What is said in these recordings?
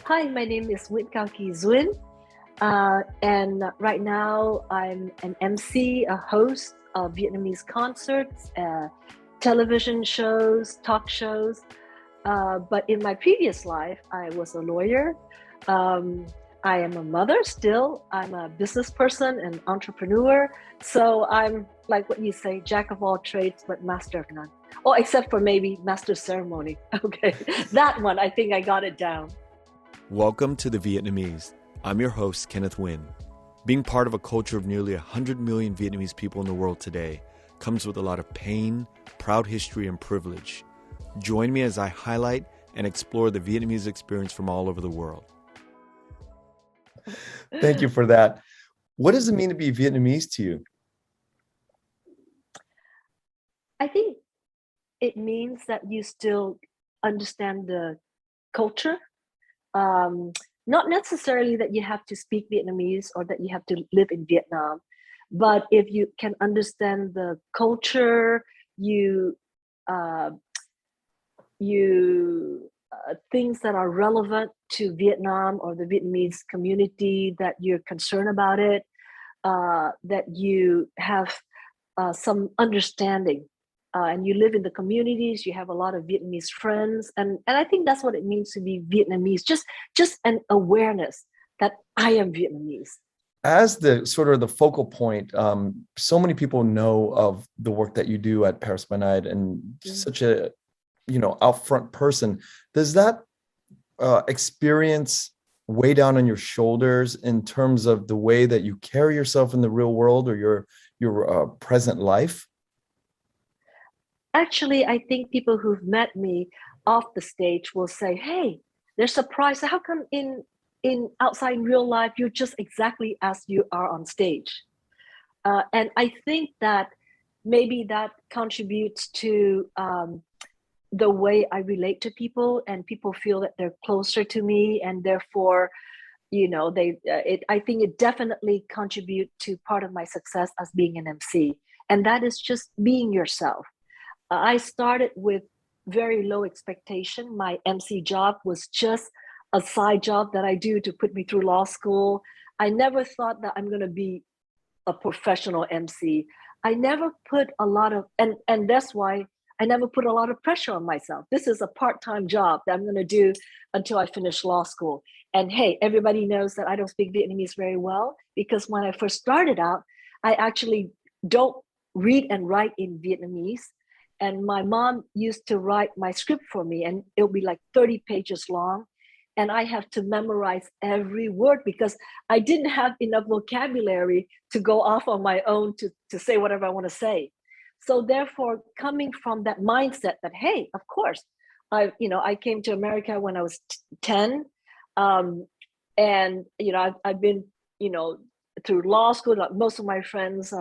Hi, my name is Nguyễn Cao Kỳ Duyên, and right now I'm an MC, a host of Vietnamese concerts, television shows, talk shows. But in my previous life, I was a lawyer. I am a mother still. I'm a business person and entrepreneur. So I'm like what you say, jack of all trades, but master of none. Oh, except for maybe master ceremony. Okay, that one, I think I got it down. Welcome to The Vietnamese. I'm your host, Kenneth Nguyen. Being part of a culture of nearly 100 million Vietnamese people in the world today comes with a lot of pain, proud history, and privilege. Join me as I highlight and explore the Vietnamese experience from all over the world. Thank you for that. What does it mean to be Vietnamese to you? I think it means that you still understand the culture. Not necessarily that you have to speak Vietnamese or that you have to live in Vietnam, but if you can understand the culture, things that are relevant to Vietnam or the Vietnamese community, that you're concerned about it, that you have some understanding. And you live in the communities, you have a lot of Vietnamese friends. And I think that's what it means to be Vietnamese, just an awareness that I am Vietnamese. As the sort of the focal point, so many people know of the work that you do at Paris by Night and such a, out front person. Does that experience weigh down on your shoulders in terms of the way that you carry yourself in the real world or your present life? Actually, I think people who've met me off the stage will say, hey, they're surprised. How come in outside in real life, you're just exactly as you are on stage? And I think that maybe that contributes to the way I relate to people, and people feel that they're closer to me, and therefore, I think it definitely contributes to part of my success as being an MC. And that is just being yourself. I started with very low expectation. My MC job was just a side job that I do to put me through law school. I never thought that I'm going to be a professional MC. I never put a lot of, and that's why I never put a lot of pressure on myself. This is a part-time job that I'm going to do until I finish law school. And hey, everybody knows that I don't speak Vietnamese very well, because when I first started out, I actually don't read and write in Vietnamese. And my mom used to write my script for me, and it'll be like 30 pages long. And I have to memorize every word because I didn't have enough vocabulary to go off on my own to say whatever I want to say. So therefore, coming from that mindset that, hey, of course, I came to America when I was 10. And, I've been, through law school. Like most of my friends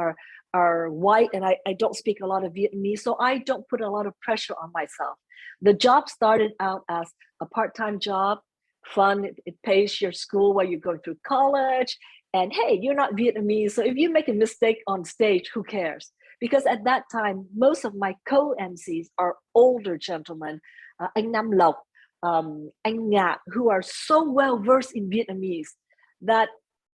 are white, and I don't speak a lot of Vietnamese, so I don't put a lot of pressure on myself. The job started out as a part-time job, fun, it pays your school while you're going through college, and hey, you're not Vietnamese, so if you make a mistake on stage, who cares? Because at that time, most of my co-MCs are older gentlemen, anh Nam Lộc, anh Ngạc, who are so well versed in Vietnamese that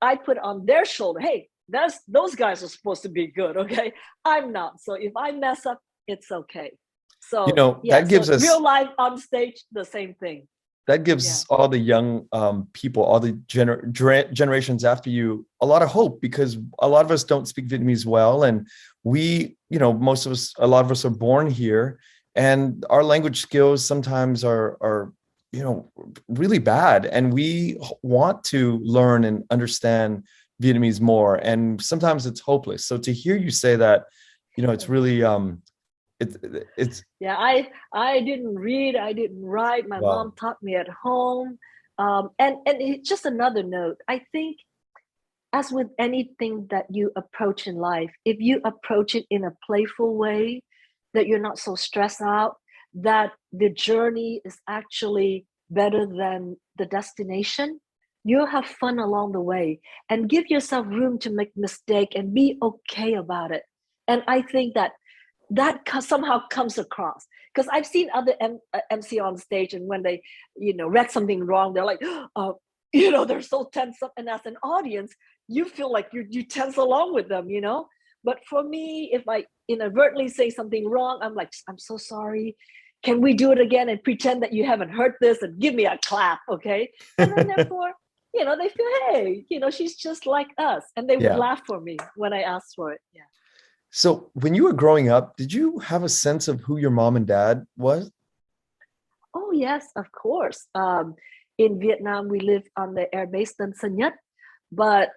I put on their shoulder, hey, those guys are supposed to be good, okay? I'm not. So if I mess up, it's okay. So that gives us real life on stage, the same thing. That gives all the young people, all the generations after you, a lot of hope, because a lot of us don't speak Vietnamese well, and we, a lot of us are born here, and our language skills sometimes are really bad, and we want to learn and understand Vietnamese more, and sometimes it's hopeless. So to hear you say that, it's really I didn't read, I didn't write. My mom taught me at home. And it's just another note. I think, as with anything that you approach in life, if you approach it in a playful way, that you're not so stressed out, that the journey is actually better than the destination, you'll have fun along the way, and give yourself room to make mistake and be okay about it. And I think that somehow comes across, because I've seen other MC on stage, and when they, read something wrong, they're like, they're so tense up, and as an audience, you feel like you tense along with them, But for me, if I inadvertently say something wrong, I'm like, I'm so sorry. Can we do it again and pretend that you haven't heard this and give me a clap, okay? And then therefore, they feel, hey, she's just like us, and they would laugh for me when I asked for it. Yeah. So when you were growing up, did you have a sense of who your mom and dad was? Oh, yes, of course. In Vietnam, we lived on the air base Tân Sơn Nhất, but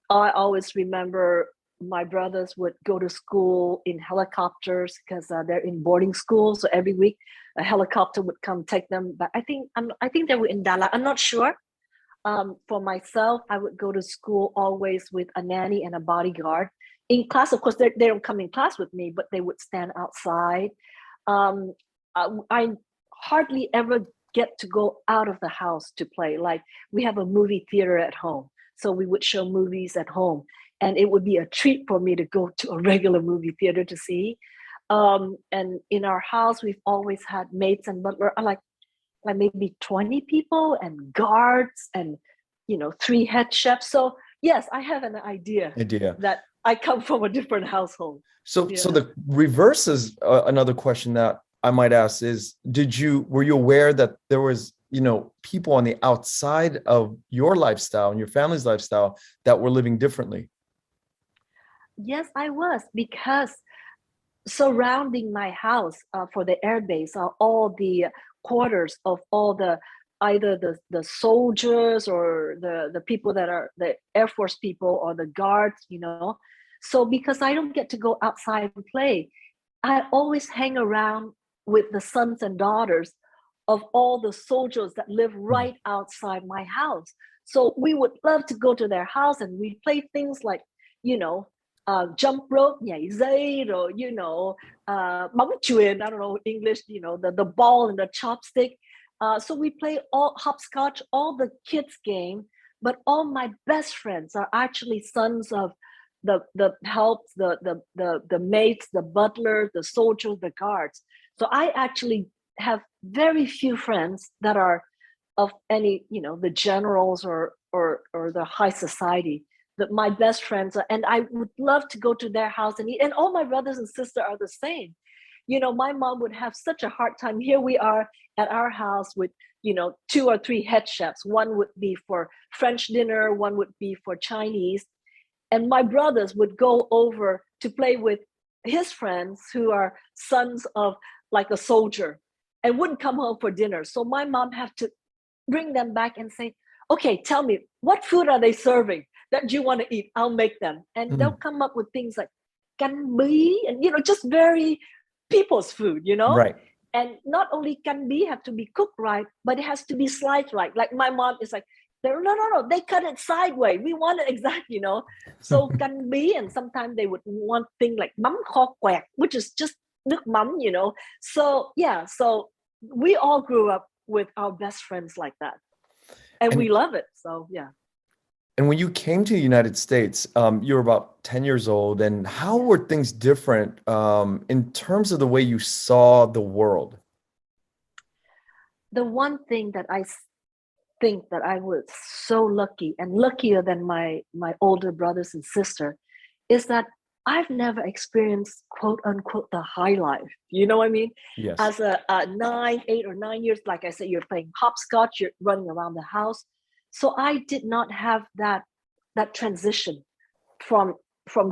I always remember my brothers would go to school in helicopters because they're in boarding school. So every week, a helicopter would come take them. But I think they were in Đà Lạt. I'm not sure. For myself, I would go to school always with a nanny and a bodyguard. In class, of course, they don't come in class with me, but they would stand outside. I hardly ever get to go out of the house to play. Like, we have a movie theater at home, so we would show movies at home, and it would be a treat for me to go to a regular movie theater to see. And in our house, we've always had maids and butler, like maybe 20 people, and guards, and 3 head chefs. So yes, I have an idea that I come from a different household. So the reverse is another question that I might ask is, were you aware that there was, people on the outside of your lifestyle and your family's lifestyle that were living differently? Yes, I was, because surrounding my house for the airbase are all the quarters of all the either the soldiers or the people that are the Air Force people or the guards, So because I don't get to go outside and play, I always hang around with the sons and daughters of all the soldiers that live right outside my house. So we would love to go to their house, and we play things like, jump rope, nhảy dây, or bóng chuyền, I don't know English, the ball and the chopstick. So we play all hopscotch, all the kids game, but all my best friends are actually sons of the helps, the maids, the butler, the soldiers, the guards. So I actually have very few friends that are of any, the generals or the high society. That my best friends are, and I would love to go to their house and eat. And all my brothers and sisters are the same. My mom would have such a hard time. Here we are at our house with, 2 or 3 head chefs. One would be for French dinner, one would be for Chinese. And my brothers would go over to play with his friends who are sons of like a soldier, and wouldn't come home for dinner. So my mom had to bring them back and say, okay, tell me, what food are they serving that you want to eat? I'll make them. And they'll come up with things like canh bí, and just very people's food, Right. And not only canh bí have to be cooked right, but it has to be sliced right. Like my mom is like, no, they cut it sideways. We want it exact, So canh bí, and sometimes they would want things like mắm kho quẹt, which is just nước mắm, So yeah, so we all grew up with our best friends like that. And we love it. So yeah. And when you came to the United States, you were about 10 years old. And how were things different in terms of the way you saw the world? The one thing that I think that I was so lucky, and luckier than my older brothers and sister, is that I've never experienced, quote unquote, the high life. You know what I mean? Yes. As a 8 or 9 years, like I said, you're playing hopscotch, you're running around the house. So I did not have that transition from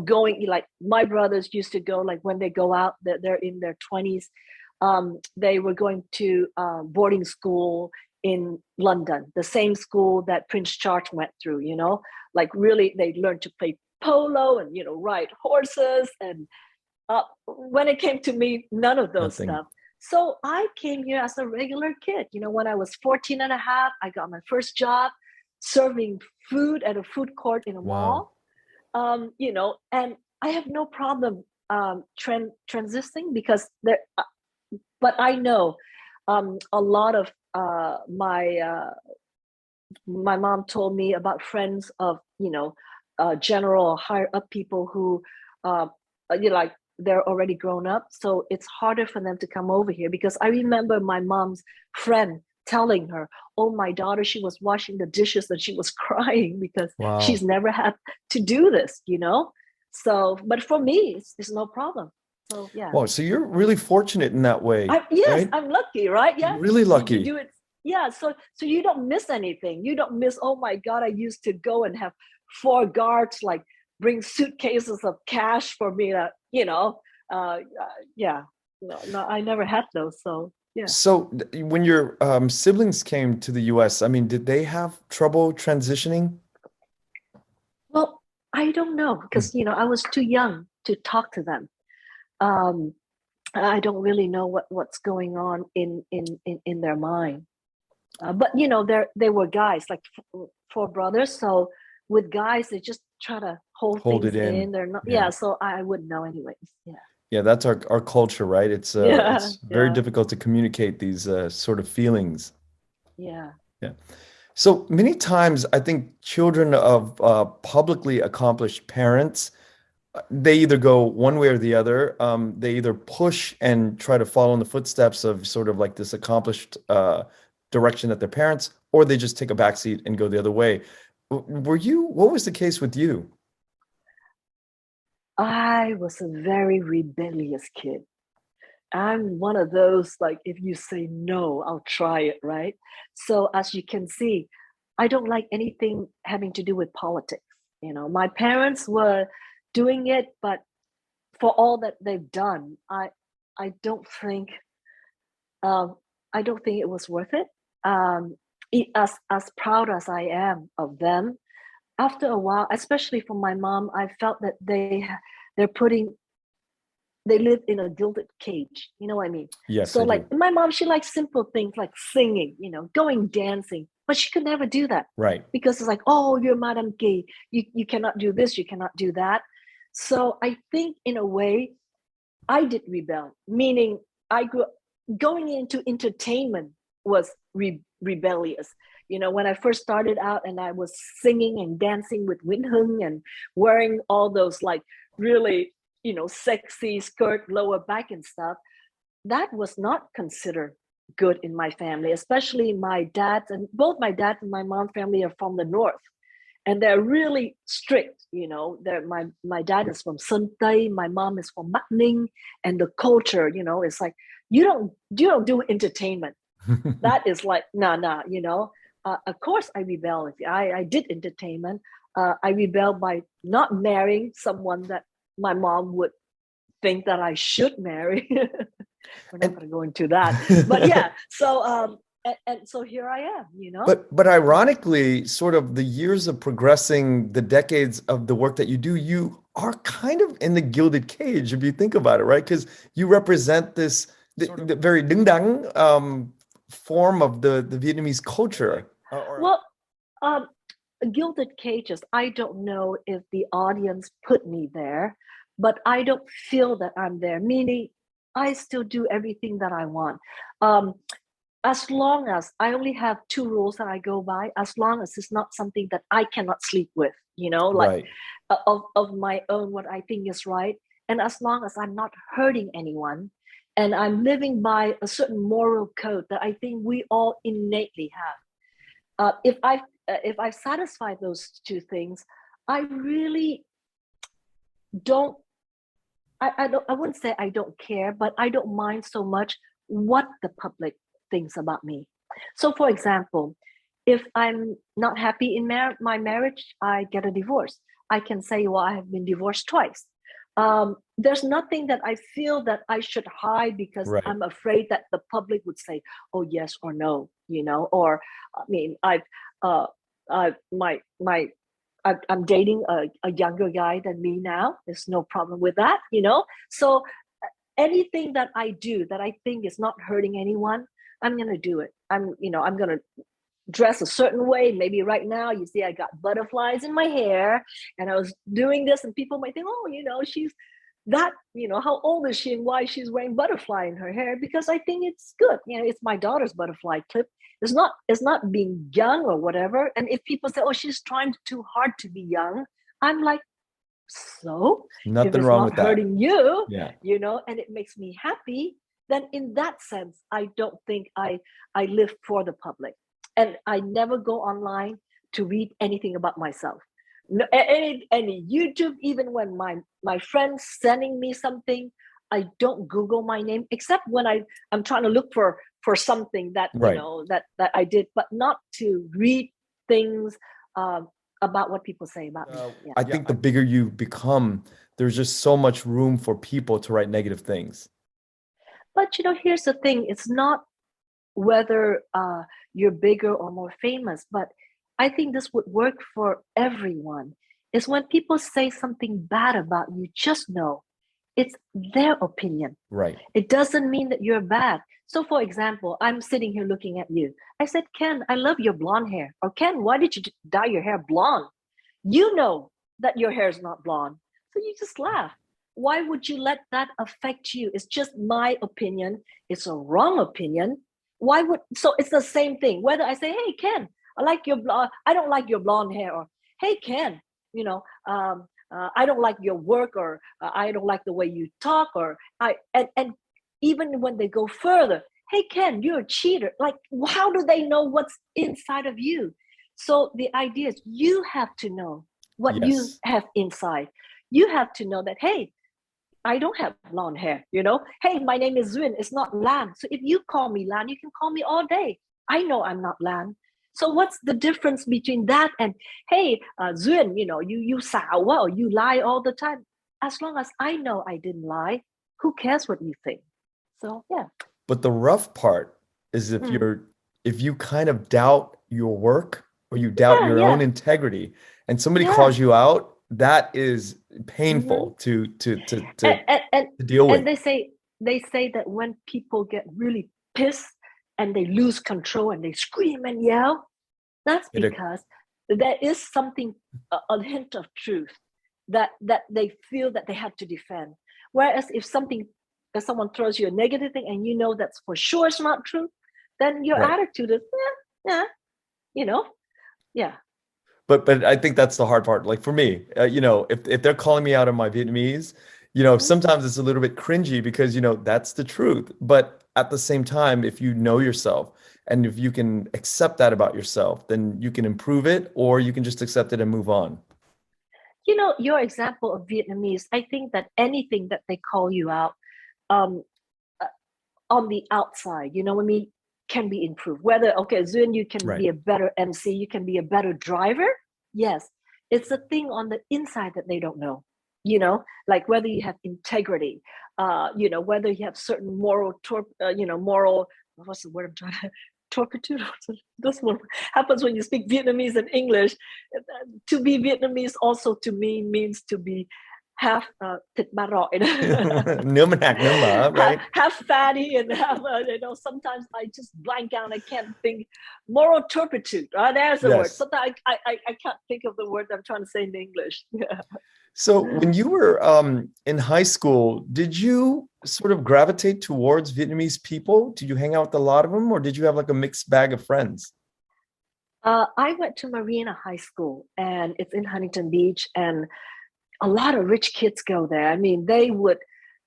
going, like my brothers used to go, like when they go out, they're in their 20s. They were going to boarding school in London, the same school that Prince Charles went through, like really they learned to play polo and, ride horses. And when it came to me, none of those stuff. So I came here as a regular kid. When I was 14 and a half, I got my first job serving food at a food court in a mall. And I have no problem transitioning, because there, but I know a lot of my mom told me about friends of, general higher up people who, like they're already grown up, so it's harder for them to come over here. Because I remember my mom's friend telling her, oh, my daughter, she was washing the dishes and she was crying because she's never had to do this, so but for me it's no problem. So yeah. Wow, so you're really fortunate in that way. Yes, right? I'm lucky, right? Yeah, really lucky. You do it. Yeah, so you don't miss anything. You don't miss, oh my God, I used to go and have 4 guards like bring suitcases of cash for me to, yeah. No, I never had those. So yeah. So when your siblings came to the US, I mean, did they have trouble transitioning? Well, I don't know, because I was too young to talk to them. I don't really know what's going on in their mind. But they were guys, like 4 brothers. So with guys, they just try to hold things it in. They're not. Yeah. So I wouldn't know anyways. Yeah. Yeah, that's our culture, right? It's very difficult to communicate these sort of feelings. Yeah. Yeah. So many times, I think children of publicly accomplished parents, they either go one way or the other. They either push and try to follow in the footsteps of sort of like this accomplished direction that their parents, or they just take a backseat and go the other way. What was the case with you? I was a very rebellious kid. I'm one of those, like, if you say no, I'll try it, right? So as you can see, I don't like anything having to do with politics. My parents were doing it, but for all that they've done, I don't think it was worth it. As proud as I am of them, after a while, especially for my mom, I felt that they live in a gilded cage. You know what I mean? Yes. So like my mom, she likes simple things like singing, going dancing, but she could never do that. Right. Because it's like, oh, you're Madame Gay. You cannot do this, you cannot do that. So I think in a way, I did rebel, meaning going into entertainment was rebellious. When I first started out and I was singing and dancing with Win Hung and wearing all those like really, sexy skirt, lower back and stuff, that was not considered good in my family, especially both my dad and my mom family are from the North. And they're really strict, my dad is from Sơn Tây, my mom is from Bắc Ninh, and the culture, it's like, you don't do entertainment. That is like, nah. Of course I rebelled. I did entertainment. I rebelled by not marrying someone that my mom would think that I should marry. We're not going to go into that, but yeah. So and so here I am, But ironically, sort of the years of progressing, the decades of the work that you do, you are kind of in the gilded cage, if you think about it, right? Because you represent this the very đứng đắn form of the Vietnamese culture. Well, gilded cages, I don't know if the audience put me there, but I don't feel that I'm there, meaning I still do everything that I want. As long as I only have 2 rules that I go by, as long as it's not something that I cannot sleep with, like of my own, what I think is right. And as long as I'm not hurting anyone and I'm living by a certain moral code that I think we all innately have. If I've satisfied those 2 things, I really don't, I wouldn't say I don't care, but I don't mind so much what the public thinks about me. So for example, if I'm not happy in my marriage, I get a divorce. I can say, well, I have been divorced twice. There's nothing that I feel that I should hide because I'm afraid that the public would say, oh, yes or no, or I mean, I'm dating a younger guy than me now. There's no problem with that, So anything that I do that I think is not hurting anyone, I'm going to do it. I'm going to dress a certain way. Maybe right now, you see, I got butterflies in my hair and I was doing this and people might think, oh, she's that, how old is she and why she's wearing butterfly in her hair? Because I think it's good. It's my daughter's butterfly clip. It's not being young or whatever. And if people say, oh, she's trying too hard to be young, I'm like, So if Nothing it's wrong not with that. hurting you, Yeah. you know, and it makes me happy, then in that sense, I don't think I live for the public. And I never go online to read anything about myself. No, any YouTube, even when my friends sending me something, I don't Google my name, except when I'm trying to look for something that, you Right. know, that I did, but not to read things about what people say about me. Yeah. I think the bigger you become, there's just so much room for people to write negative things. But, you know, here's the thing. It's not whether you're bigger or more famous, but I think this would work for everyone. Is when people say something bad about you, just know it's their opinion. Right. It doesn't mean that you're bad. So, for example, I'm sitting here looking at you. I said, Ken, I love your blonde hair. Or Ken, why did you dye your hair blonde? You know that your hair is not blonde. So you just laugh. Why would you let that affect you? It's just my opinion. It's a wrong opinion. So it's the same thing. Whether I say, hey, Ken, I don't like your blonde hair, or hey, Ken, you know, I don't like your work, or I don't like the way you talk, or and even when they go further, hey, Ken, you're a cheater. Like, how do they know what's inside of you? So the idea is you have to know what you Yes. have inside. You have to know that, hey, I don't have blonde hair, you know? Hey, my name is Duyen. It's not Lan. So if you call me Lan, you can call me all day. I know I'm not Lan. So what's the difference between that and, hey, Duyen, you know, you xạo well, you lie all the time. As long as I know I didn't lie, who cares what you think? So, yeah. But the rough part is if you kind of doubt your work or you doubt your own integrity and somebody calls you out, that is painful to deal with. And they say that when people get really pissed and they lose control and they scream and yell, that's because there is something, a hint of truth that they feel that they have to defend. Whereas if someone throws you a negative thing and you know that's for sure it's not true, then your attitude is, you know, yeah. But I think that's the hard part. Like for me, you know, if they're calling me out on my Vietnamese, you know, sometimes it's a little bit cringy because, you know, that's the truth. But at the same time, if you know yourself and if you can accept that about yourself, then you can improve it, or you can just accept it and move on. You know, your example of Vietnamese, I think that anything that they call you out on the outside, you know what I mean, can be improved. Whether, okay, Duyen, you can be a better MC, you can be a better driver. Yes, it's a thing on the inside that they don't know, you know, like whether you have integrity, you know, whether you have certain moral, what's the word I'm trying to, turpitude. This one happens when you speak Vietnamese and English. To be Vietnamese also to me means to be half thịt ba rọi, right? half fatty and half, you know, sometimes I just blank out. I can't think. Moral turpitude. There's the word. Sometimes I can't think of the word I'm trying to say in English. Yeah. So when you were in high school, did you sort of gravitate towards Vietnamese people? Did you hang out with a lot of them, or did you have like a mixed bag of friends? I went to Marina High School, and it's in Huntington Beach, and a lot of rich kids go there. I mean,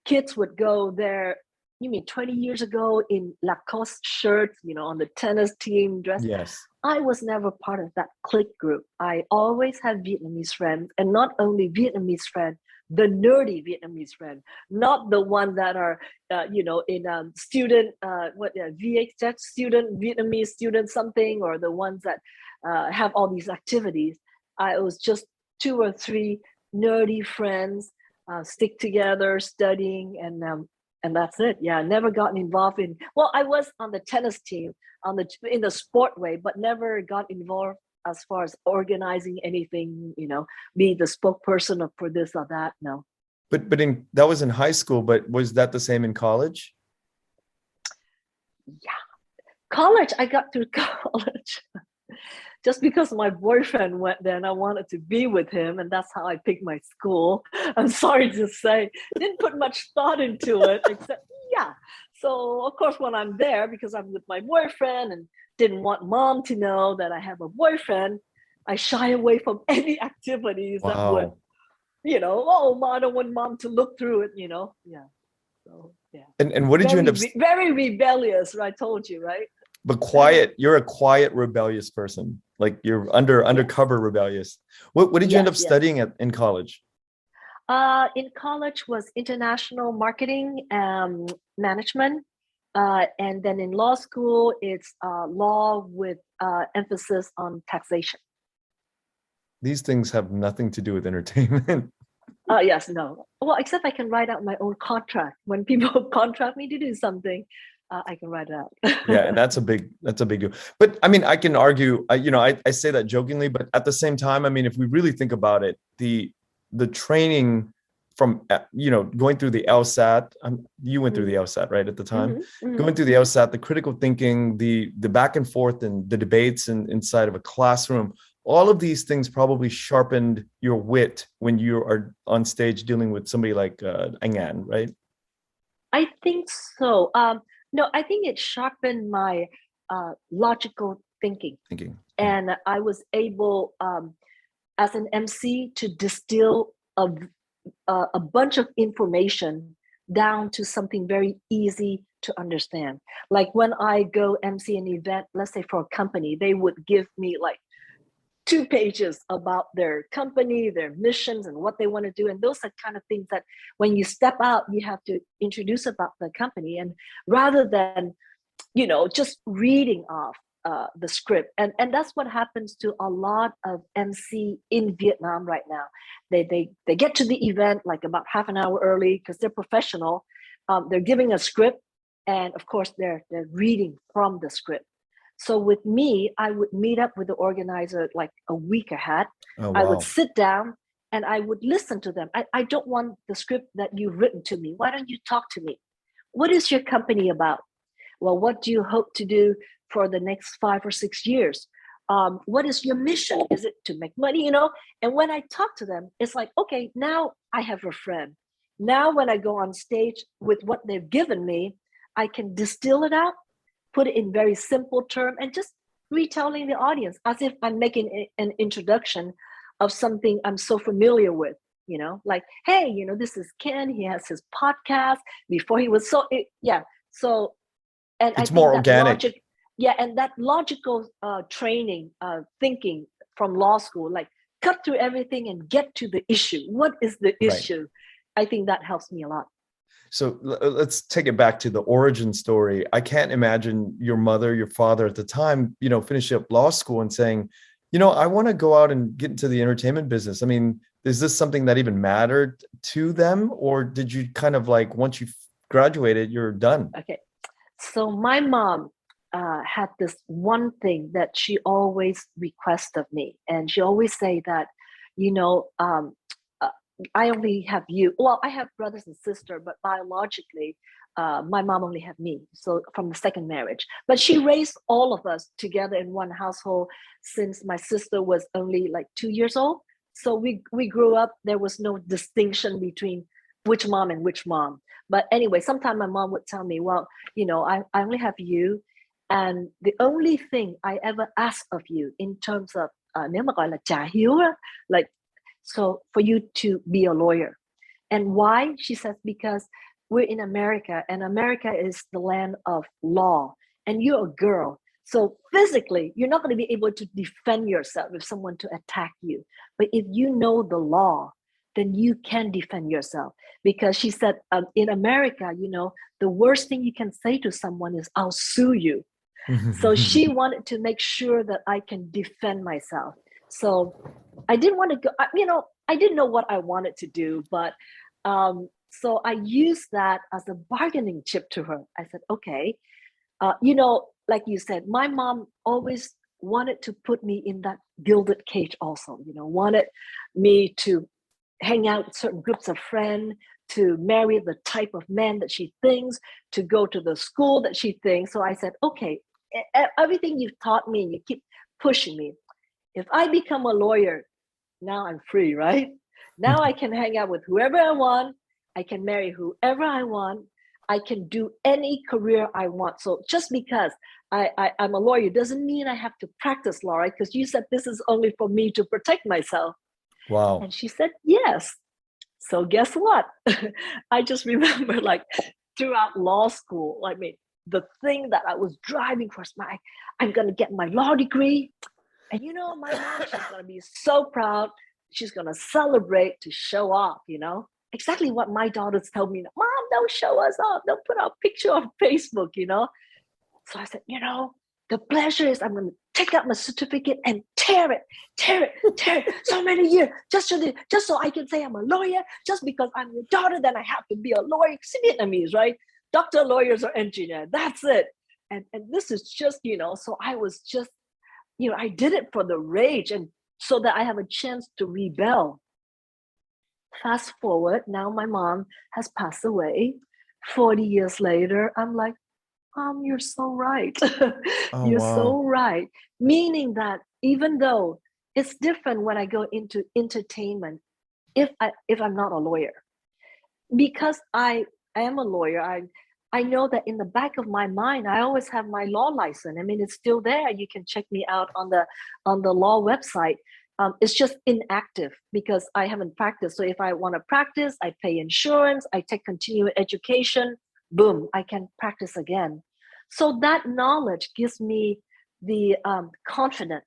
kids would go there, you mean 20 years ago, in Lacoste shirts, you know, on the tennis team dress. Yes. I was never part of that clique group. I always had Vietnamese friends, and not only Vietnamese friends, the nerdy Vietnamese friend, not the ones that are, you know, in student, VHS student, Vietnamese student something, or the ones that have all these activities. I was just 2 or 3 nerdy friends, stick together, studying, and that's it. Yeah, never gotten involved in. Well, I was on the tennis team in the sport way, but never got involved as far as organizing anything. You know, be the spokesperson for this or that. No. But that was in high school. But was that the same in college? Yeah, college. I got through college. Just because my boyfriend went there and I wanted to be with him, and that's how I picked my school. I'm sorry to say, didn't put much thought into it, except, yeah. So, of course, when I'm there, because I'm with my boyfriend and didn't want mom to know that I have a boyfriend, I shy away from any activities that would oh, I don't want mom to look through it, Yeah. So, yeah. And what did you end up? Very rebellious, I told you, right? But quiet, you're a quiet, rebellious person. Like you're undercover rebellious. What did you end up studying in college? In college was international marketing, management. And then in law school, it's law with emphasis on taxation. These things have nothing to do with entertainment. Yes, no. Well, except I can write out my own contract. When people contract me to do something, I can write it out. Yeah, and that's a big deal. But I mean, I can argue, I say that jokingly, but at the same time, I mean, if we really think about it, the training from, going through the LSAT, you went through the LSAT, right, at the time? Going through the LSAT, the critical thinking, the back and forth and the debates inside of a classroom, all of these things probably sharpened your wit when you are on stage dealing with somebody like Nguyen, right? I think so. No, I think it sharpened my logical thinking. And I was able, as an MC, to distill a bunch of information down to something very easy to understand. Like when I go MC an event, let's say for a company, they would give me like 2 pages about their company, their missions, and what they want to do. And those are kind of things that when you step out, you have to introduce about the company. And rather than, just reading off the script. And that's what happens to a lot of MC in Vietnam right now. They get to the event like about half an hour early because they're professional. They're giving a script. And of course, they're reading from the script. So with me, I would meet up with the organizer like a week ahead. Oh, wow. I would sit down and I would listen to them. I don't want the script that you've written to me. Why don't you talk to me? What is your company about? Well, what do you hope to do for the next 5 or 6 years? What is your mission? Is it to make money, And when I talk to them, it's like, okay, now I have a friend. Now when I go on stage with what they've given me, I can distill it out, put it in very simple term, and just retelling the audience as if I'm making an introduction of something I'm so familiar with, like, hey, this is Ken. He has his podcast before he was so. And it's more organic. And that logical training, thinking from law school, like cut through everything and get to the issue. What is the issue? I think that helps me a lot. So let's take it back to the origin story. I can't imagine your mother, your father at the time, finishing up law school and saying, I want to go out and get into the entertainment business. I mean, is this something that even mattered to them? Or did you kind of like, once you graduated, you're done? Okay. So my mom had this one thing that she always requests of me. And she always say that, I only have you. Well, I have brothers and sisters, but biologically, my mom only had me. So from the second marriage, but she raised all of us together in one household since my sister was only like 2 years old. So we grew up. There was no distinction between which mom and which mom. But anyway, sometimes my mom would tell me, well, I only have you. And the only thing I ever ask of you in terms of, nếu mà gọi là trả hiếu, like, so for you to be a lawyer. And why? She says, because we're in America and America is the land of law and you're a girl. So physically, you're not going to be able to defend yourself if someone to attack you. But if you know the law, then you can defend yourself. Because she said, in America, the worst thing you can say to someone is, I'll sue you. So she wanted to make sure that I can defend myself. So I didn't want to go, I didn't know what I wanted to do, but so I used that as a bargaining chip to her. I said, okay, like you said, my mom always wanted to put me in that gilded cage also, wanted me to hang out with certain groups of friends, to marry the type of man that she thinks, to go to the school that she thinks. So I said, okay, everything you've taught me, you keep pushing me. If I become a lawyer, now I'm free, right? Now I can hang out with whoever I want. I can marry whoever I want. I can do any career I want. So just because I'm a lawyer doesn't mean I have to practice law, right? Because you said this is only for me to protect myself. Wow. And she said, yes. So guess what? I just remember like throughout law school, I mean, the thing that I was driving for, I'm going to get my law degree. And you know, my mom, she's going to be so proud. She's going to celebrate to show off, you know, exactly what my daughters tell me. Mom, don't show us off. Don't put our picture on Facebook, you know. So I said, you know, the pleasure is I'm going to take out my certificate and tear it so many years, just so I can say I'm a lawyer. Just because I'm your daughter, then I have to be a lawyer. It's Vietnamese, right? Doctor, lawyers, or engineer. That's it. And this is just, you know, so I was just, you know, I did it for the rage and so that I have a chance to rebel. Fast forward, now my mom has passed away. 40 years later, I'm like, Mom, you're so right. Oh, You're wow. so right. Meaning that even though it's different when I go into entertainment, if I'm not a lawyer, because I am a lawyer, I know that in the back of my mind, I always have my law license. I mean, it's still there. You can check me out on the law website. It's just inactive because I haven't practiced. So if I want to practice, I pay insurance, I take continuing education, boom, I can practice again. So that knowledge gives me the confidence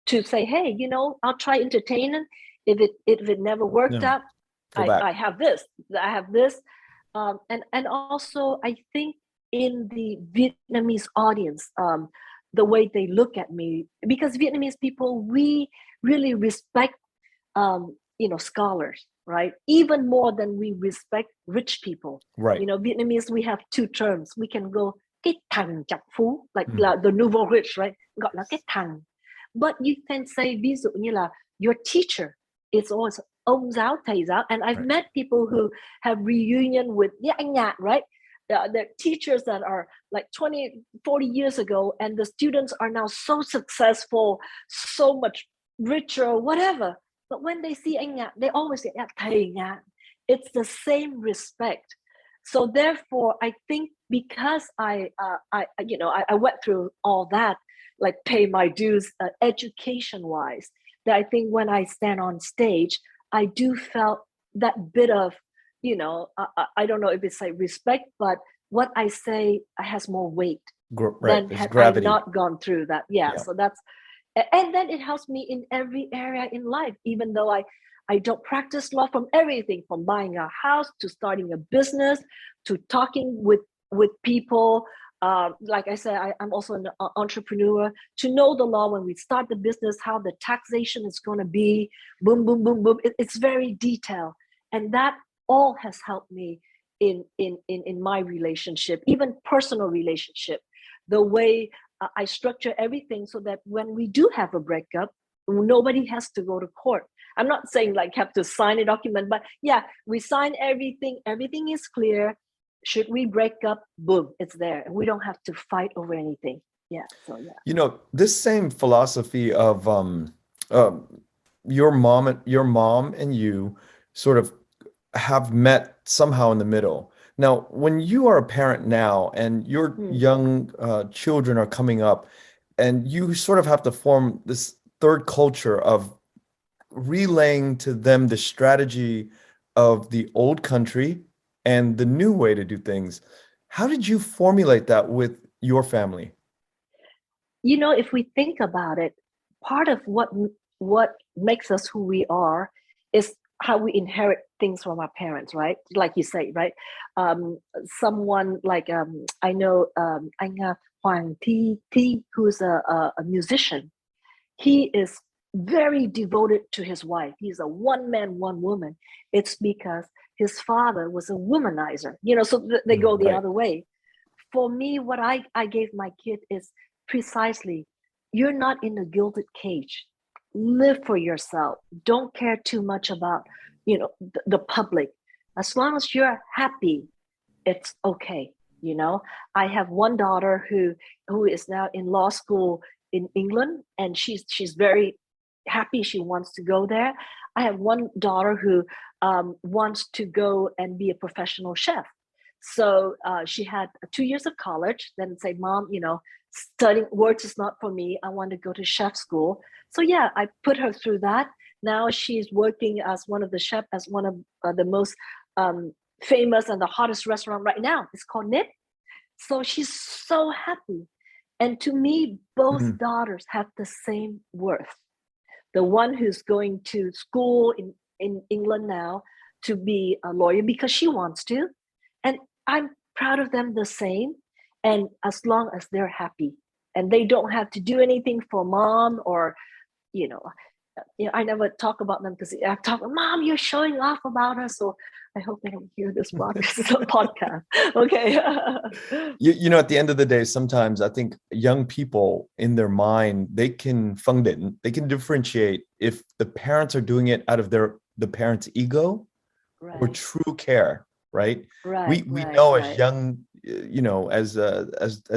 to say, hey, you know, I'll try entertainment. If it never worked out, I have this. And also I think in the Vietnamese audience, the way they look at me, because Vietnamese people, we really respect you know, scholars, right? Even more than we respect rich people. Right. You know, Vietnamese, we have two terms. We can go cái thằng chắc phú, like the nouveau rich, right? Gọi là cái thằng. But you can say, ví dụ như là your teacher, it's always ông giáo, thầy giáo. And I've met people who have reunion with anh Nhạc, right? The teachers that are like 20, 40 years ago, and the students are now so successful, so much richer, whatever. But when they see anh Nhạc, they always say, thầy Nhạc. It's the same respect. So therefore, I think because I went through all that, like pay my dues education-wise, that I think when I stand on stage, I do felt that bit of, you know, I don't know if it's like respect, but what I say has more weight than had gravity. I not gone through that. Yeah. So that's, and then it helps me in every area in life, even though I don't practice law, from everything from buying a house to starting a business to talking with people. Like I said, I'm also an entrepreneur. To know the law when we start the business, how the taxation is going to be, boom, boom, boom, boom. It's very detailed. And that all has helped me in my relationship, even personal relationship, the way I structure everything so that when we do have a breakup, nobody has to go to court. I'm not saying like have to sign a document, but yeah, we sign everything. Everything is clear. Should we break up? Boom, it's there. And we don't have to fight over anything. Yeah. So yeah. You know, this same philosophy of your mom and you sort of have met somehow in the middle. Now, when you are a parent now and your young children are coming up, and you sort of have to form this third culture of relaying to them the strategy of the old country and the new way to do things. How did you formulate that with your family? You know, if we think about it, part of what makes us who we are is how we inherit things from our parents, right? Like you say, right? Someone like I know anh Hoàng Thi, who's a musician. He is very devoted to his wife. He's a one man, one woman. It's because his father was a womanizer, you know, so they go the other way. For me, what I gave my kid is precisely, you're not in a gilded cage. Live for yourself. Don't care too much about, you know, the public. As long as you're happy, it's okay. You know, I have one daughter who is now in law school in England, and she's very happy. She wants to go there. I have one daughter who wants to go and be a professional chef. So she had 2 years of college, then say, Mom, you know, studying words is not for me. I want to go to chef school. So yeah, I put her through that. Now she's working as one of the chefs as one of the most famous and the hottest restaurant right now. It's called Nip. So she's so happy. And to me, both daughters have the same worth. The one who's going to school in England now to be a lawyer because she wants to. And I'm proud of them the same. And as long as they're happy and they don't have to do anything for mom or, I never talk about them because I talk, Mom, you're showing off about us. So I hope they don't hear this podcast. Okay. At the end of the day, sometimes I think young people in their mind, they can differentiate if the parents are doing it out of the parents' ego or true care, right? We know as young, as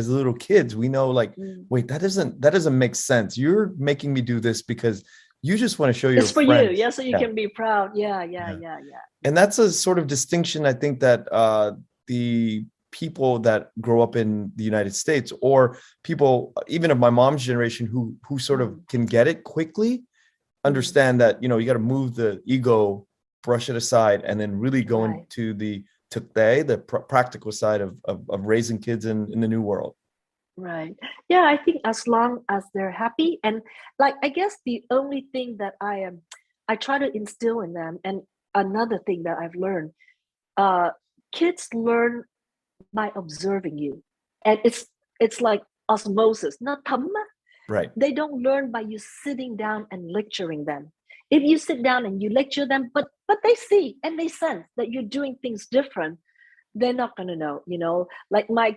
little kids, we know like, wait, that doesn't make sense. You're making me do this because you just want to show your it's for friends. you, so you can be proud. Yeah. And that's a sort of distinction, I think, that the people that grow up in the United States or people even of my mom's generation who sort of can get it quickly, understand that, you got to move the ego, brush it aside, and then really go into the practical side of raising kids in the new world. Right. Yeah, I think as long as they're happy, and like, I guess the only thing that I try to instill in them, and another thing that I've learned, kids learn by observing you, and it's like osmosis, not thamma. Right. They don't learn by you sitting down and lecturing them. If you sit down and you lecture them, but they see and they sense that you're doing things different, they're not going to know, like my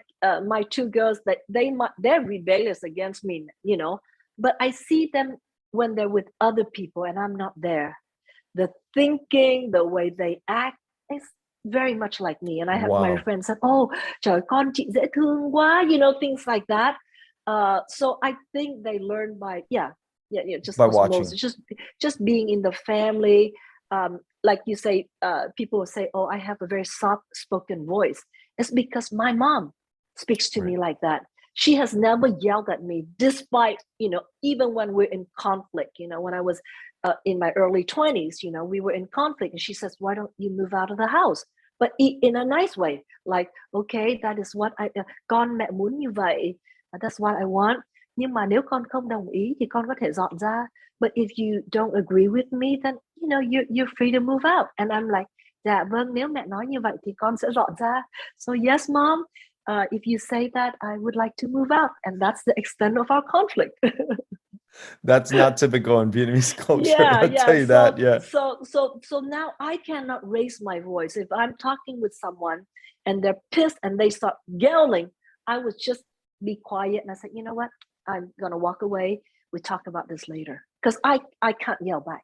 two girls, that they're rebellious against me, but I see them when they're with other people and I'm not there. The thinking, the way they act is very much like me. And I have my friends said, oh, trời con chị dễ thương quá, things like that. So I think they learn by, just by osmosis, watching, just being in the family. Like you say, people will say, oh, I have a very soft spoken voice. It's because my mom speaks to me like that. She has never yelled at me, despite, even when we're in conflict, when I was in my early 20s, we were in conflict and she says, why don't you move out of the house? But in a nice way, like, okay, that is what con mẹ muốn như vậy. That's what I want. Nhưng mà nếu con không đồng ý thì con có thể dọn ra. But if you don't agree with me, then you're free to move out. And I'm like, dạ vâng, nếu mẹ nói như vậy thì con sẽ dọn ra. So yes, mom, if you say that, I would like to move out. And that's the extent of our conflict. That's not typical in Vietnamese culture. I'll tell you that. Yeah. So now I cannot raise my voice. If I'm talking with someone and they're pissed and they start yelling, I would just be quiet and I said, you know what? I'm gonna walk away. We talk about this later because I can't yell back.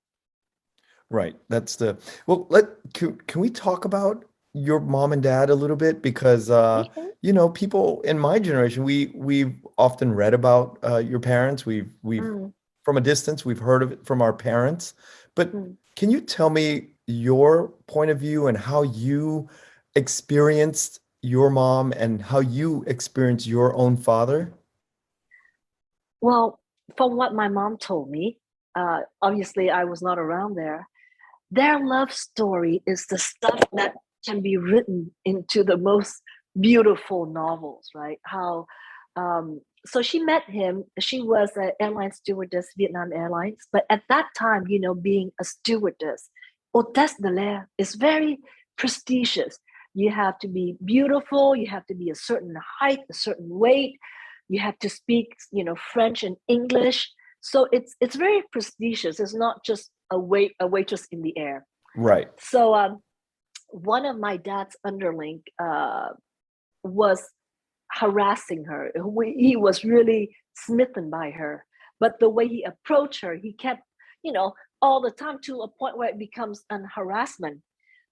Right. That's can we talk about your mom and dad a little bit? Because people in my generation, we've often read about your parents. We've from a distance, we've heard of it from our parents. But can you tell me your point of view and how you experienced your mom and how you experienced your own father? Well, from what my mom told me, obviously I was not around there. Their love story is the stuff that can be written into the most beautiful novels, right? How, so she met him. She was an airline stewardess, Vietnam Airlines. But at that time, being a stewardess, hôtesse de l'air is very prestigious. You have to be beautiful. You have to be a certain height, a certain weight. You have to speak, French and English. So it's very prestigious. It's not just a waitress in the air. Right. So one of my dad's underling was harassing her. He was really smitten by her. But the way he approached her, he kept, all the time to a point where it becomes an harassment.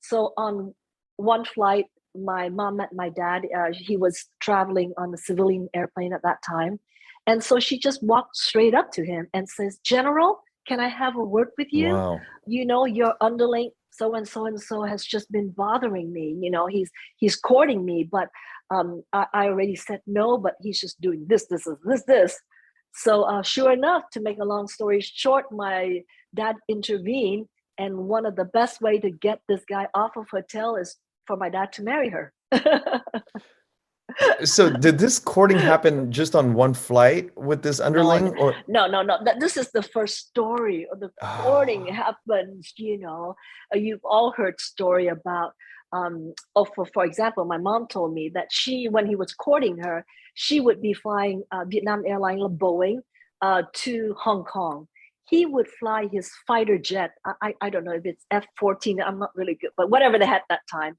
So on one flight, my mom met my dad. He was traveling on a civilian airplane at that time. And so she just walked straight up to him and says, General, can I have a word with you? Wow. Your underling so and so has just been bothering me. He's courting me, but I already said no, but he's just doing this. So sure enough, to make a long story short, my dad intervened. And one of the best way to get this guy off of hotel is for my dad to marry her. So did this courting happen just on one flight with this underling? Or No. This is the first story. The courting happens, you've all heard story about, for example, my mom told me that when he was courting her, she would be flying Vietnam Airlines Boeing to Hong Kong. He would fly his fighter jet. I don't know if it's F-14. I'm not really good, but whatever they had that time.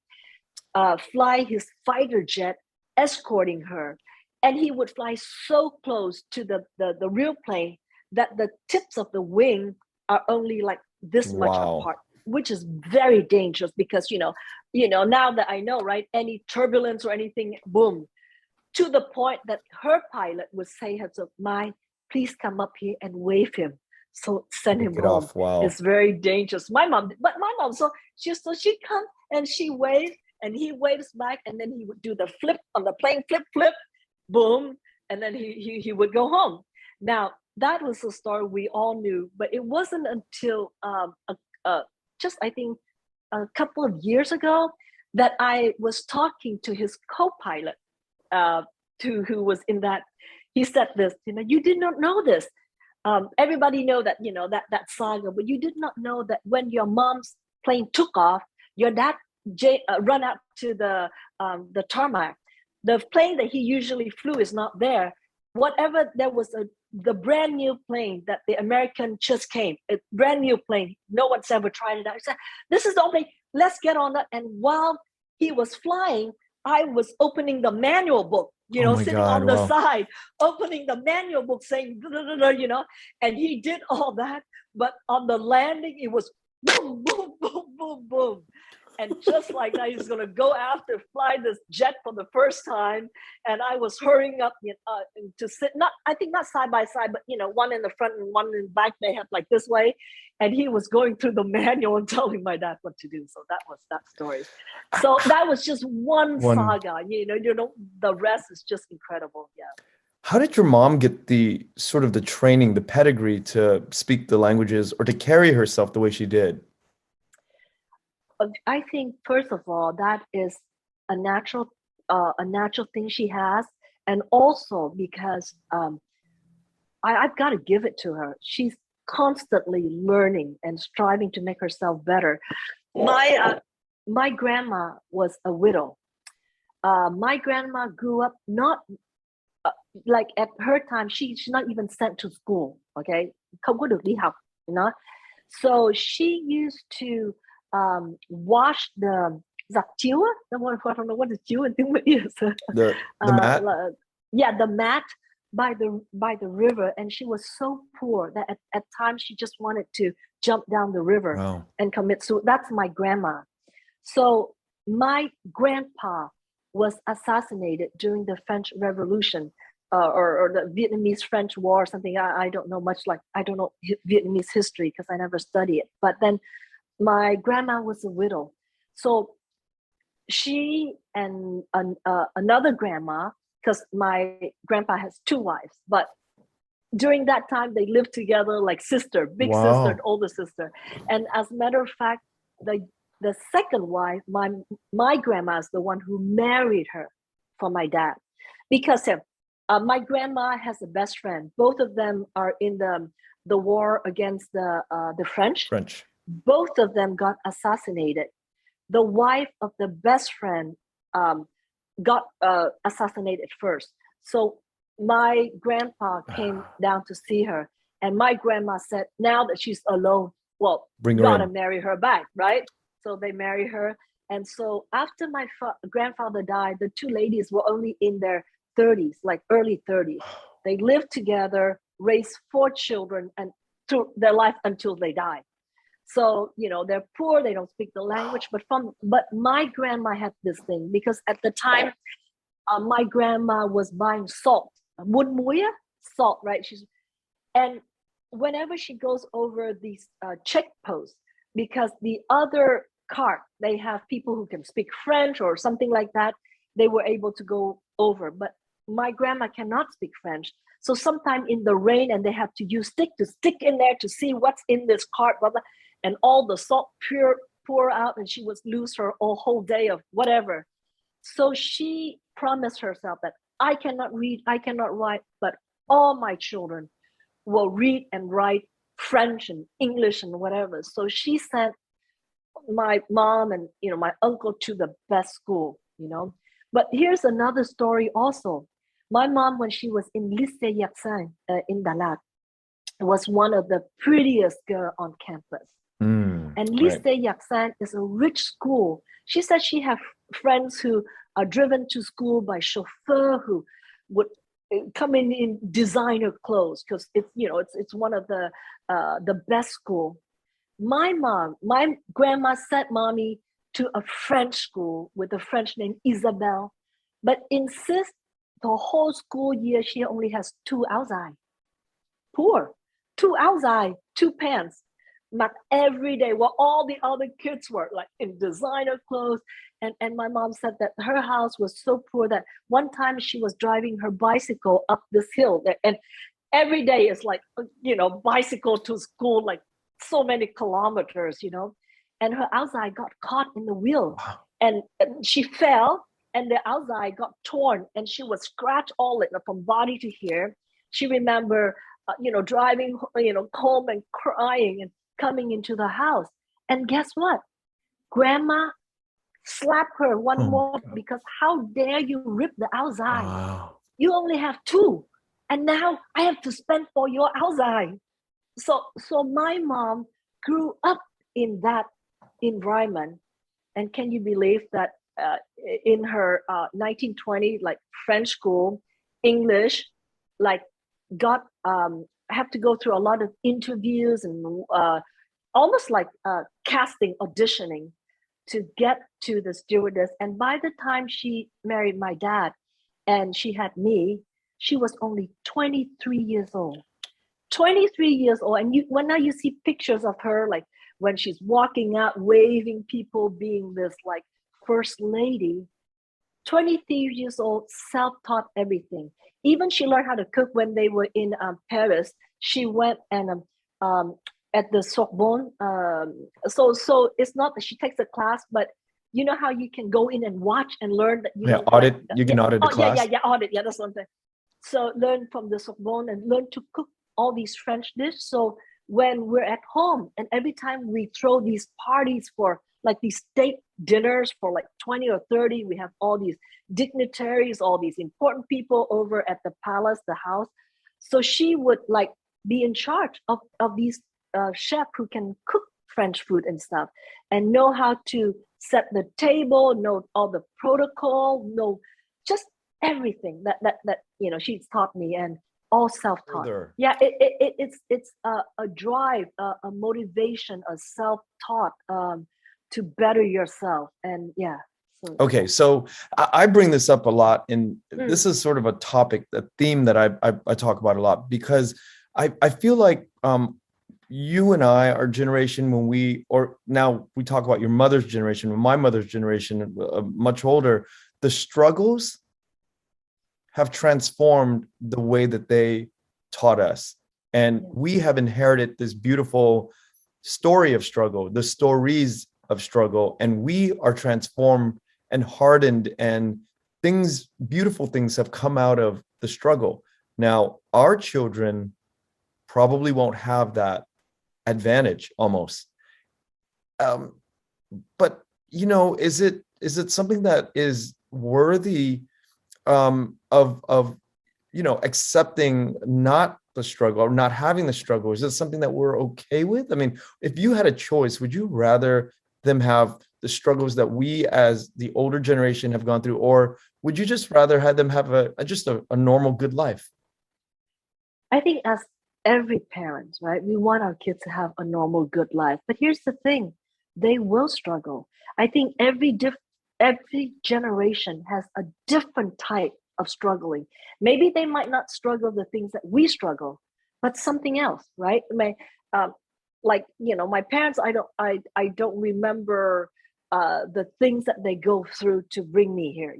Fly his fighter jet, escorting her. And he would fly so close to the real plane that the tips of the wing are only like this much apart, which is very dangerous because, now that I know, right, any turbulence or anything, boom, to the point that her pilot would say, "Mai, please come up here and wave him. So send him home." off. Wow. It's very dangerous. My mom, so she comes and she waves and he waves back, and then he would do the flip on the plane, flip, boom, and then he would go home. Now that was a story we all knew, but it wasn't until just I think a couple of years ago that I was talking to his co-pilot, who was in that. He said this, "You did not know this. Everybody know that, that saga, but you did not know that when your mom's plane took off, your dad run out to the tarmac. The plane that he usually flew is not there. Whatever, there was the brand new plane that the American just came, a brand new plane. No one's ever tried it out. He said, this is the only, let's get on that." And while he was flying, I was opening the manual book, sitting on the side, opening the manual book saying, and he did all that. But on the landing, it was boom, boom, boom, boom, boom. And just like that, he's going to go after, fly this jet for the first time. And I was hurrying up to sit, not side by side, but, one in the front and one in the back. They had like this way. And he was going through the manual and telling my dad what to do. So that was that story. So that was just one saga. The rest is just incredible. Yeah. How did your mom get the sort of the training, the pedigree to speak the languages or to carry herself the way she did? I think, first of all, that is a natural thing she has. And also because I've got to give it to her. She's constantly learning and striving to make herself better. My grandma was a widow. My grandma grew up not like at her time. She's not even sent to school. Okay, không có được đi học, So she used to wash the giặt chiếu. I don't know what the chiếu in tiếng Mỹ is. The mat. The mat by the river, and she was so poor that at times she just wanted to jump down the river and commit suicide. That's my grandma. So my grandpa was assassinated during the French Revolution, or the Vietnamese-French War or something. I don't know much, I don't know Vietnamese history because I never studied it. But then my grandma was a widow. So she and another grandma, because my grandpa has two wives, but during that time they lived together like sister, big sister and older sister. And as a matter of fact, the second wife, my grandma is the one who married her for my dad, because my grandma has a best friend. Both of them are in the war against the French. Both of them got assassinated. The wife of the best friend got assassinated first. So my grandpa came down to see her, and my grandma said, now that she's alone, well, gotta marry her back, right? So they marry her. And so after my grandfather died, the two ladies were only in their 30s, like early 30s. They lived together, raised 4 children, and through their life until they died. So, they're poor, they don't speak the language, but my grandma had this thing, because at the time, my grandma was buying salt, bún muối, salt, right? And whenever she goes over these check posts, because the other cart, they have people who can speak French or something like that, they were able to go over. But my grandma cannot speak French. So sometime in the rain, and they have to use stick to stick in there to see what's in this cart, blah, blah, and all the salt pour out, and she would lose her whole day of whatever. So she promised herself that I cannot read, I cannot write, but all my children will read and write French and English and whatever. So she sent my mom and my uncle to the best school, But here's another story also. My mom, when she was in Lycée Yersin in Dalat, was one of the prettiest girl on campus. And Lycée Yersin is a rich school. She said she had friends who are driven to school by chauffeur who would come in designer clothes because it's one of the best school. My grandma sent mommy to a French school with a French name Isabelle, but insists the whole school year she only has 2 outside. Poor, 2 outside, 2 pants. Not every day. Well, all the other kids were like in designer clothes. And my mom said that her house was so poor that one time she was driving her bicycle up this hill. And every day is like, bicycle to school, like so many kilometers, And her outside got caught in the wheel. Wow. And she fell and the outside got torn and she was scratched all from body to here. She remember, driving, home and crying and coming into the house. And guess what? Grandma slapped her one more because how dare you rip the outside? Wow. You only have 2. And now I have to spend for your outside. So my mom grew up in that environment. And can you believe that in her 1920, like French school, English, like have to go through a lot of interviews and almost like casting, auditioning to get to the stewardess. And by the time she married my dad and she had me, she was only 23 years old. 23 years old. And when now you see pictures of her, like when she's walking out, waving people, being this like first lady, 23 years old, self-taught everything. Even she learned how to cook when they were in Paris. She went and at the Sorbonne. So it's not that she takes a class, but you know how you can go in and watch and learn that audit. You can audit the class. Audit. Yeah, that's something. So learn from the Sorbonne and learn to cook all these French dishes. So when we're at home and every time we throw these parties for like these state dinners for like 20 or 30, we have all these dignitaries, all these important people over at the palace, the house. So she would like be in charge of these chefs who can cook French food and stuff and know how to set the table, know all the protocol, know just everything that she's taught me, and all self-taught. Further. Yeah, it's a drive, a motivation, a self-taught to better yourself. And yeah. Okay, so I bring this up a lot, and this is sort of a topic, a theme that I talk about a lot, because I feel like you and I, our generation, now we talk about your mother's generation, my mother's generation, much older, the struggles have transformed the way that they taught us. And we have inherited this beautiful story of struggle, the stories of struggle, and we are transformed and hardened, and beautiful things have come out of the struggle. Now, our children probably won't have that advantage almost. But, is it something that is worthy of accepting not the struggle or not having the struggle? Is it something that we're okay with? I mean, if you had a choice, would you rather them have the struggles that we as the older generation have gone through, or would you just rather have them have a normal good life? I think as every parent, right, we want our kids to have a normal good life. But here's the thing, they will struggle. I think every generation has a different type of struggling. Maybe they might not struggle the things that we struggle, but something else, right? My parents, I don't remember the things that they go through to bring me here,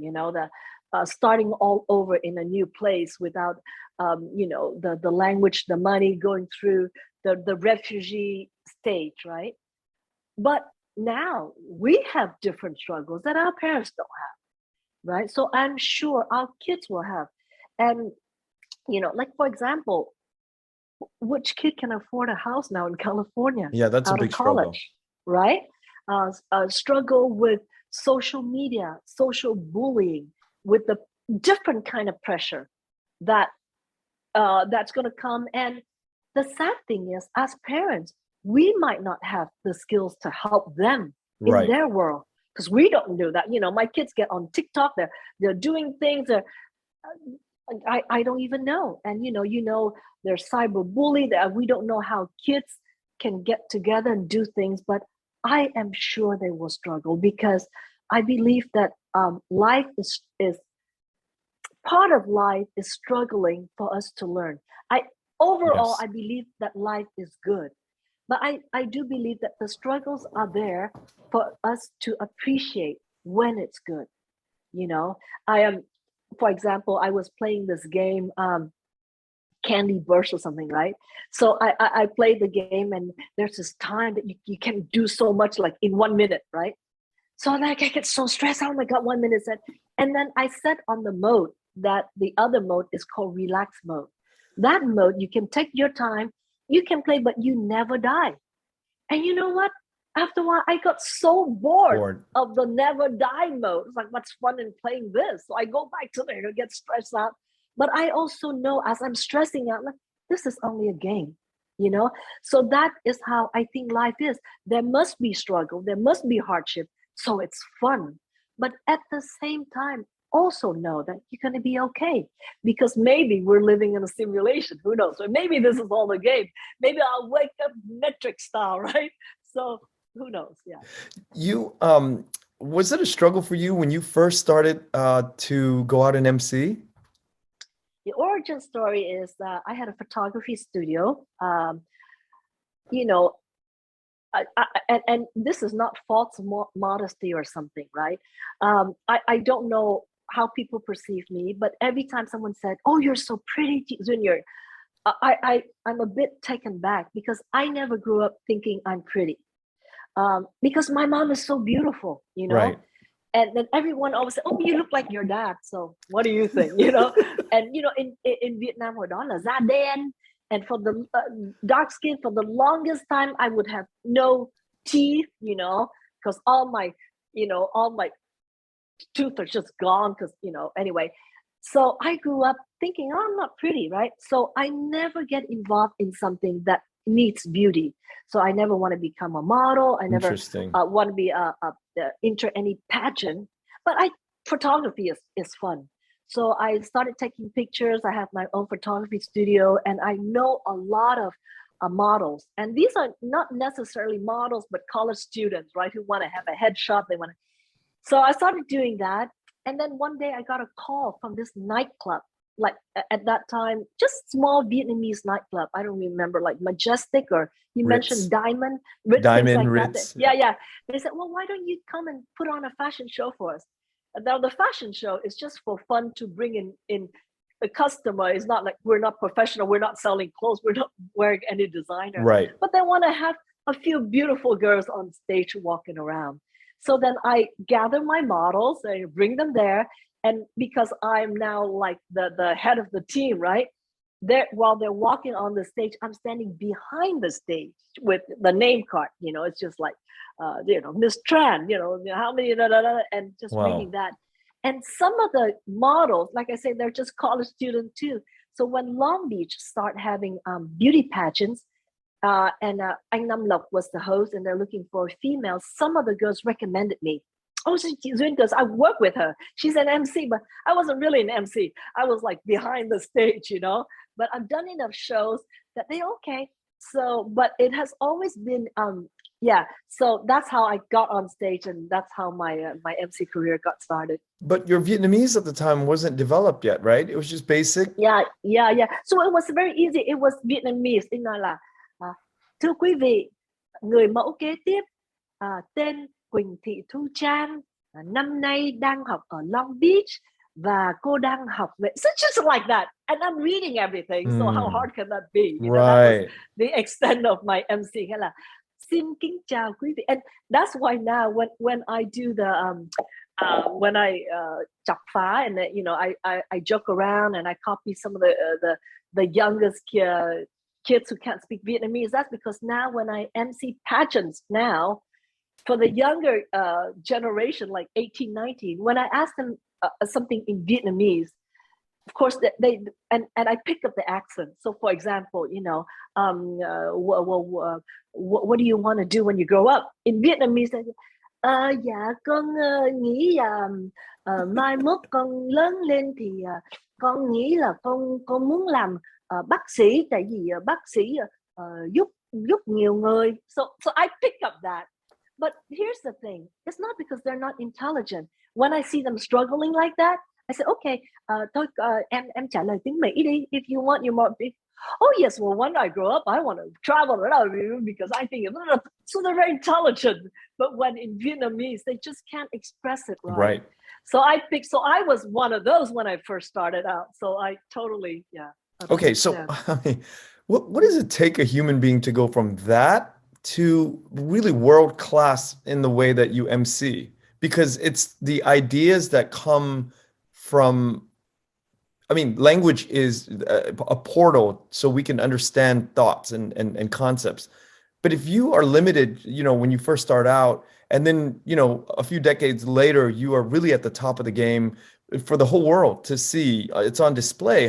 starting all over in a new place without the language, the money, going through the refugee stage, right? But now we have different struggles that our parents don't have, right? So I'm sure our kids will have. And, like for example, which kid can afford a house now in California? Yeah, that's a out of big struggle. college, right? Struggle with social media, social bullying, with the different kind of pressure that that's going to come. And the sad thing is, as parents, we might not have the skills to help them in Right. their world, because we don't do that. My kids get on TikTok, they're doing things that I don't even know. And there's cyberbullying, that we don't know how kids can get together and do things, but I am sure they will struggle, because I believe that life is part of life is struggling for us to learn. Overall, Yes. I believe that life is good, but I do believe that the struggles are there for us to appreciate when it's good. I am, for example, I was playing this game, Candy Burst or something, right? So I played the game, and there's this time that you can do so much, like in 1 minute, right? So like I get so stressed out. Oh my God, 1 minute set. And then I set on the mode that the other mode is called relax mode. That mode, you can take your time, you can play, but you never die. And you know what? After a while, I got so bored of the never die mode. It's like, what's fun in playing this? So I go back to there to get stressed out. But I also know, as I'm stressing out, like, this is only a game, So that is how I think life is. There must be struggle, there must be hardship, so it's fun. But at the same time, also know that you're going to be okay, because maybe we're living in a simulation. Who knows? Or maybe this is all a game. Maybe I'll wake up metric style, right? So who knows? Yeah. You was it a struggle for you when you first started to go out and MC? The origin story is that I had a photography studio. And this is not false modesty or something, right? I don't know how people perceive me, but every time someone said, "Oh, you're so pretty, Junior," I'm a bit taken back, because I never grew up thinking I'm pretty, because my mom is so beautiful, Right. And then everyone always said, "Oh, you look like your dad." So what do you think? And in Vietnam, hồi đó là da đen, and for the dark skin, for the longest time, I would have no teeth, because all my tooth are just gone, because anyway. So I grew up thinking, oh, I'm not pretty, right? So I never get involved in something that needs beauty. So I never want to become a model. I never want to be enter any pageant. But photography is fun. So I started taking pictures. I have my own photography studio, and I know a lot of models. And these are not necessarily models, but college students, right, who want to have a headshot. So I started doing that. And then one day I got a call from this nightclub, like at that time, just small Vietnamese nightclub. I don't remember, like Majestic, or you Ritz. mentioned Diamond, Ritz, Diamond, things like Ritz. that. Yeah. They said, well, why don't you come and put on a fashion show for us? And now the fashion show is just for fun, to bring in a customer. It's not like, we're not professional. We're not selling clothes. We're not wearing any designer. Right. But they want to have a few beautiful girls on stage walking around. So then I gather my models, I bring them there. And because I'm now like the head of the team, right? While they're walking on the stage, I'm standing behind the stage with the name card. It's just like, Miss Tran, how many, and just reading that. And some of the models, like I say, they're just college students too. So when Long Beach start having beauty pageants, and Anh Nam Lộc was the host, and they're looking for females, some of the girls recommended me. Oh, because I work with her. She's an MC, but I wasn't really an MC. I was like behind the stage, But I've done enough shows that they're okay. So, but it has always been, So that's how I got on stage, and that's how my MC career got started. But your Vietnamese at the time wasn't developed yet, right? It was just basic. Yeah. So it was very easy. It was Vietnamese. Tiếng nói là, thưa quý vị, người mẫu kế tiếp tên Quỳnh Thị Thu Trang, năm nay đang học ở Long Beach, và cô đang học về. So just like that. And I'm reading everything. So how hard can that be? You know, that was the extent of my MC. Hay là xin kính chào quý vị. And that's why now when I do the when I chọc phá and you know I joke around and I copy some of the youngest kids who can't speak Vietnamese. That's because now when I MC pageants now for the younger generation, like 18, 19, when I ask them something in Vietnamese, of course they and I pick up the accent. So for example, you know, what do you want to do when you grow up? In Vietnamese, dạ con nghĩ là mai mốt con lớn lên thì con nghĩ là con muốn làm bác sĩ, tại vì bác sĩ giúp nhiều người. So I pick up that. But here's the thing, it's not because they're not intelligent. When I see them struggling like that, I say, okay, thôi em trả lời tiếng Mỹ đi. If you want, you more. Oh yes, well, when I grow up, I want to travel because I think so. They're very intelligent, but when in Vietnamese, they just can't express it right. Right. So I was one of those when I first started out. So I totally, yeah. Okay, so I mean, what does it take a human being to go from that to really world class in the way that you MC? Because it's the ideas that come from, I mean, language is a portal so we can understand thoughts and concepts. But if you are limited, you know, when you first start out, and then, you know, a few decades later, you are really at the top of the game for the whole world to see, it's on display.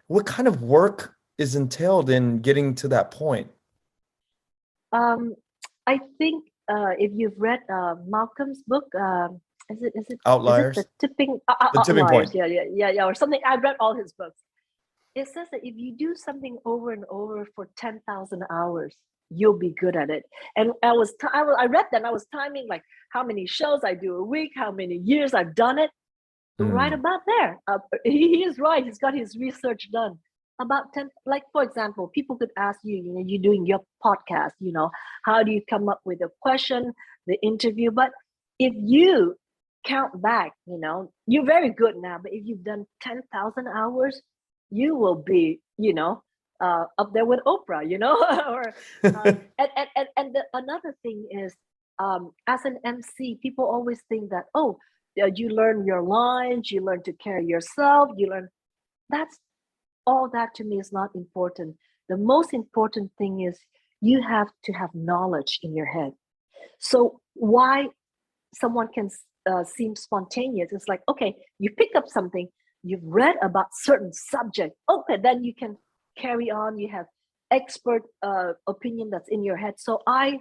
What kind of work is entailed in getting to that point? I think if you've read Malcolm's book, is it Outliers? Is it the tipping point. Yeah, or something. I read all his books. It says that if you do something over and over for 10,000 hours, you'll be good at it. And I read that and I was timing like how many shows I do a week, how many years I've done it. Right about there. He is right. He's got his research done. About 10, like for example, people could ask you, you know, you're doing your podcast, you know, how do you come up with a question, the interview? But if you count back, you know, you're very good now, but if you've done 10,000 hours, you will be, you know, up there with Oprah, you know. Or another thing is, as an MC, people always think that, oh, you learn your lines, you learn to carry yourself, that's all. That to me is not important. The most important thing is you have to have knowledge in your head. So why someone can seem spontaneous, it's like, okay, you pick up something, you've read about certain subject, okay, then you can carry on, you have expert opinion that's in your head. So I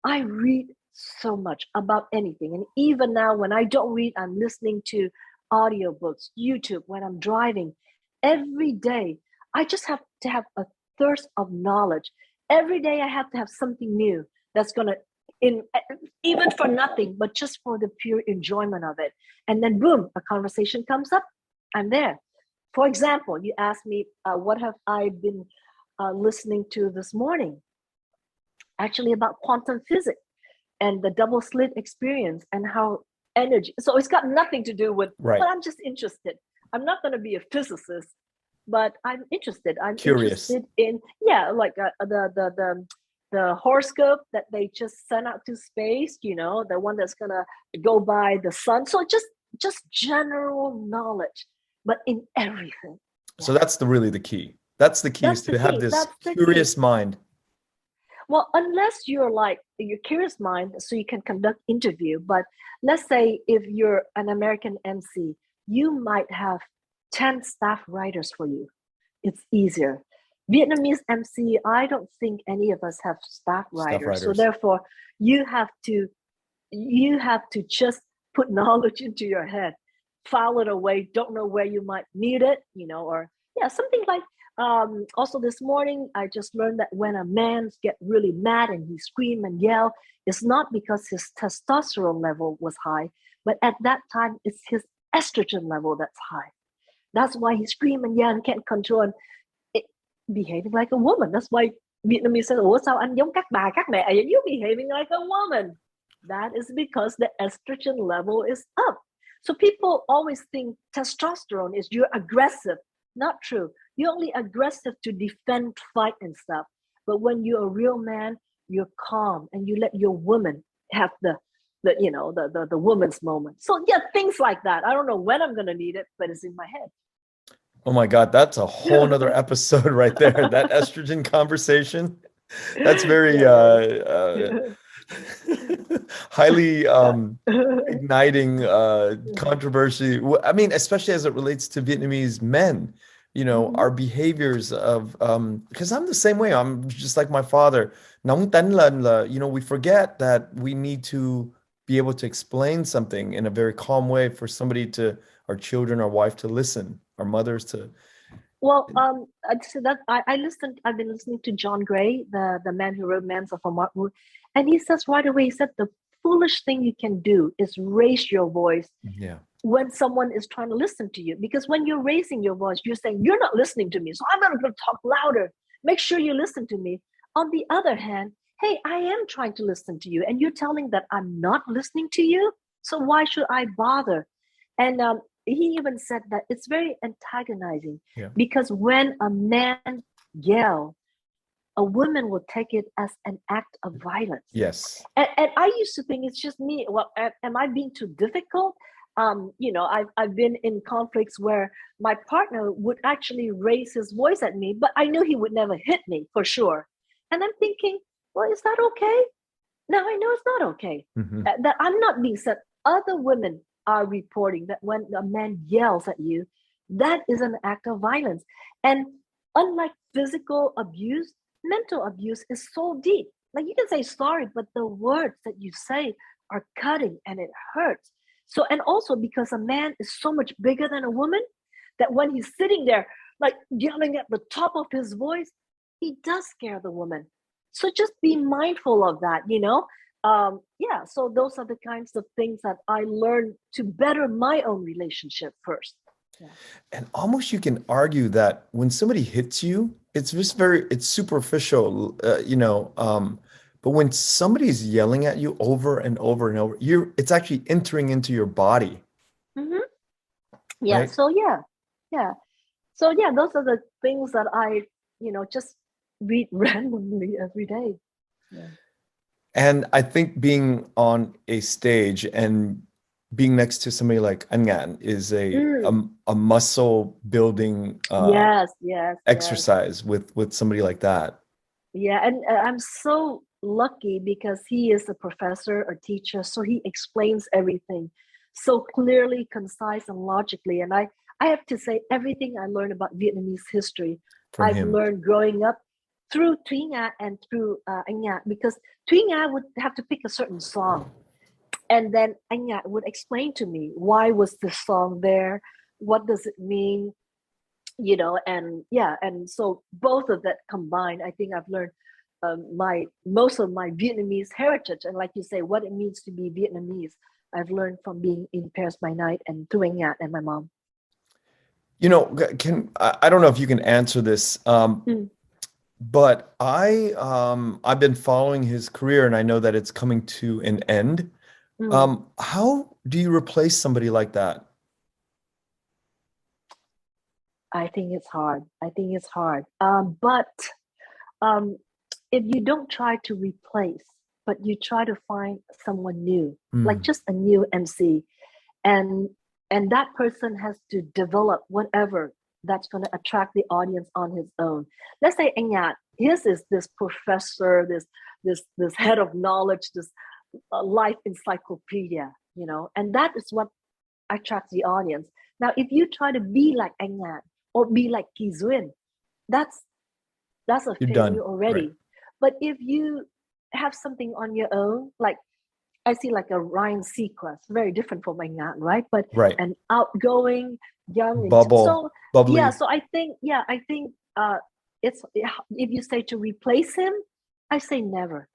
read so much about anything, and even now when I don't read, I'm listening to audiobooks, YouTube, when I'm driving. Every day I just have to have a thirst of knowledge. Every day I have to have something new that's gonna, even for nothing, but just for the pure enjoyment of it. And then boom, a conversation comes up, I'm there. For example, you asked me, what have I been listening to this morning? Actually about quantum physics and the double slit experience and how energy. So it's got nothing to do with, right. But I'm just interested. I'm not going to be a physicist, but I'm interested. I'm curious. Interested in, like the horoscope that they just sent out to space, you know, the one that's going to go by the sun. So just general knowledge, but in everything. So that's really the key. That's the key, is to have this curious mind. Well, unless you're like your curious mind, so you can conduct interview. But let's say if you're an American MC, you might have 10 staff writers for you. It's easier. Vietnamese MC, I don't think any of us have staff writers. So therefore, you have to just put knowledge into your head, file it away, don't know where you might need it, you know, or something like. Also this morning, I just learned that when a man get really mad and he scream and yell, it's not because his testosterone level was high, but at that time, it's his estrogen level that's high. That's why he scream and yell and can't control it, behaving like a woman. That's why Vietnamese says, "Ủa sao anh giống các bà, các mẹ? You're behaving like a woman." That is because the estrogen level is up. So people always think testosterone is you're aggressive. Not true. You're only aggressive to defend, fight, and stuff. But when you're a real man, you're calm and you let your woman have the woman's moment. So yeah, things like that. I don't know when I'm gonna need it, but it's in my head. Oh my God, that's a whole nother episode right there. That estrogen conversation. That's very highly igniting controversy. I mean, especially as it relates to Vietnamese men, our behaviors of because I'm the same way. I'm just like my father. Nóng tính lên là, we forget that we need to be able to explain something in a very calm way for somebody our children, our wife to listen, our mothers to. Well, so that I listened. I've been listening to John Gray, the man who wrote *Mans of Martin*, and he says right away. He said the foolish thing you can do is raise your voice when someone is trying to listen to you, because when you're raising your voice, you're saying you're not listening to me, so I'm going to talk louder. Make sure you listen to me. On the other hand, hey, I am trying to listen to you, and you're telling that I'm not listening to you. So why should I bother? And he even said that it's very antagonizing because when a man yells, a woman will take it as an act of violence. Yes. And I used to think it's just me. Well, am I being too difficult? I've been in conflicts where my partner would actually raise his voice at me, but I knew he would never hit me for sure. And I'm thinking, well, is that okay? Now I know it's not okay. That I'm not being said. Other women are reporting that when a man yells at you, that is an act of violence. And unlike physical abuse, mental abuse is so deep. Like you can say sorry, but the words that you say are cutting and it hurts. So, and also because a man is so much bigger than a woman, that when he's sitting there, like yelling at the top of his voice, he does scare the woman. So just be mindful of that, so those are the kinds of things that I learned to better my own relationship first. And almost you can argue that when somebody hits you, it's just it's superficial, but when somebody's yelling at you over and over and over, it's actually entering into your body. Yeah. Right? So those are the things that I, just read randomly every day. Yeah. And I think being on a stage and being next to somebody like Nguyen is a muscle building exercise with somebody like that. Yeah, and I'm so lucky because he is a professor or teacher, so he explains everything so clearly, concise, and logically. And I have to say, everything I learned about Vietnamese history, I've learned growing up through Thuy Nga and through Anh Nga, because Thuy Nga would have to pick a certain song. And then Anh Nga would explain to me, why was this song there? What does it mean? And so both of that combined, I think I've learned most of my Vietnamese heritage. And like you say, what it means to be Vietnamese, I've learned from being in Paris by night and through Anh Nga and my mom. I don't know if you can answer this, but I've been following his career and I know that it's coming to an end. How do you replace somebody like that? I think it's hard. But if you don't try to replace, but you try to find someone new, like just a new MC, and that person has to develop whatever that's going to attract the audience on his own. Let's say Anh Nga, his is this professor, this head of knowledge, this life encyclopedia, and that is what attracts the audience. Now, if you try to be like Anh Nga or be like Kỳ Duyên, that's a failure already. Right. But if you have something on your own, like I see like a Ryan Seacrest, very different from Anh Nga, right? But an outgoing, young, bubbly. Yeah. So I think it's, if you say to replace him, I say never,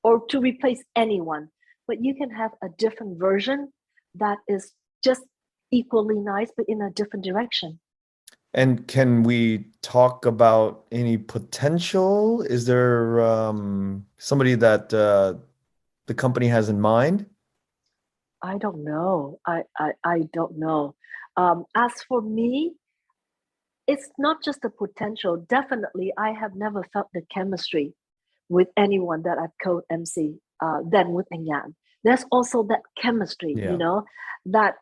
or to replace anyone. But you can have a different version that is just equally nice, but in a different direction. And can we talk about any potential? Is there somebody that the company has in mind? I don't know. I don't know. As for me, it's not just the potential. Definitely, I have never felt the chemistry with anyone that I've co-MC than with Nguyen. There's also that chemistry, Yeah. that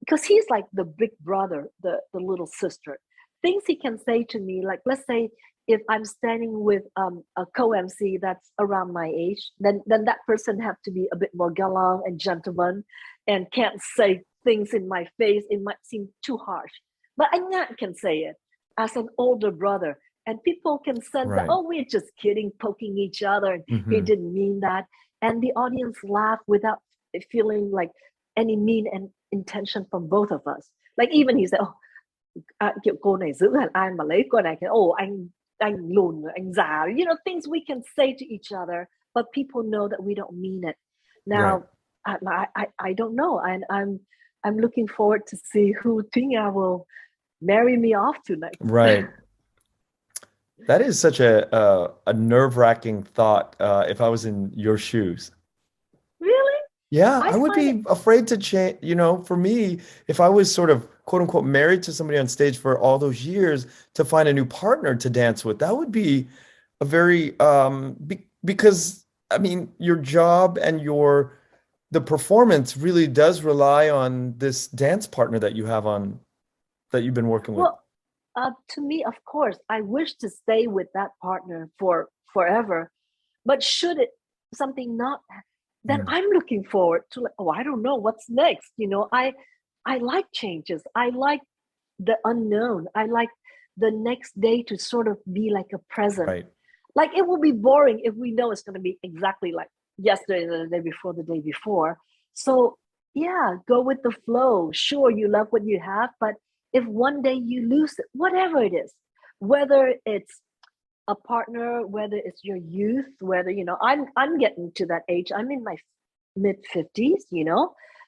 because he's like the big brother, the little sister. Things he can say to me, like let's say if I'm standing with a co-MC that's around my age, then that person have to be a bit more gallant and gentleman, and can't say things in my face. It might seem too harsh, but Anya can say it as an older brother, and people can sense that, Right. oh, we're just kidding, poking each other, and he Mhm. didn't mean that, and the audience laugh without feeling like any mean and intention from both of us. Like even he said, oh, kiểu cô này giữ hẳn ai mà lấy cô này, oh, anh lùn, anh già, things we can say to each other, but people know that we don't mean it. Right. Now, I don't know, and I'm looking forward to see who Tina will marry me off to next. Right. That is such a nerve-wracking thought, if I was in your shoes. Really? Yeah, I I would find be afraid to change. For me, if I was sort of quote unquote married to somebody on stage for all those years, to find a new partner to dance with, that would be a very because I mean, your job and the performance really does rely on this dance partner that you've been working with. Well, to me, of course, I wish to stay with that partner for forever. But should it something not, then Mm. I'm looking forward to like, oh, I don't know what's next. I like changes. I like the unknown. I like the next day to sort of be like a present. Right. Like it will be boring if we know it's going to be exactly like yesterday, the day before, the day before. So yeah, go with the flow. Sure, you love what you have, but if one day you lose it, whatever it is, whether it's a partner, whether it's your youth, whether I'm getting to that age. I'm in my mid 50s,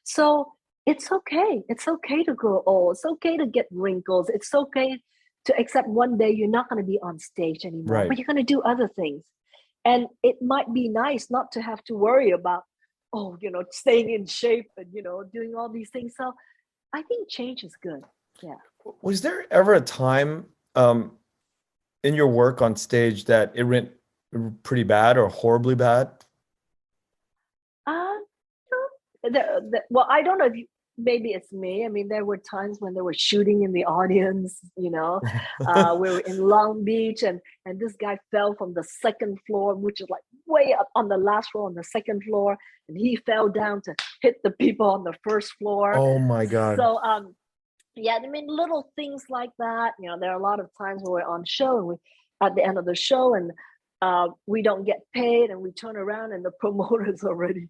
so it's okay. It's okay to grow old. It's okay to get wrinkles. It's okay to accept one day you're not going to be on stage anymore, Right. but you're going to do other things. And it might be nice not to have to worry about, oh, staying in shape and doing all these things. So I think change is good. Yeah. Was there ever a time in your work on stage that it went pretty bad or horribly bad? Uh, well, I don't know if maybe it's me. I mean, there were times when they were shooting in the audience, we were in Long Beach, and this guy fell from the second floor, which is like way up on the last floor on the second floor, and he fell down to hit the people on the first floor. Oh my God. So, yeah, I mean, little things like that. There are a lot of times when we're on show and we at the end of the show and we don't get paid, and we turn around and the promoter's already,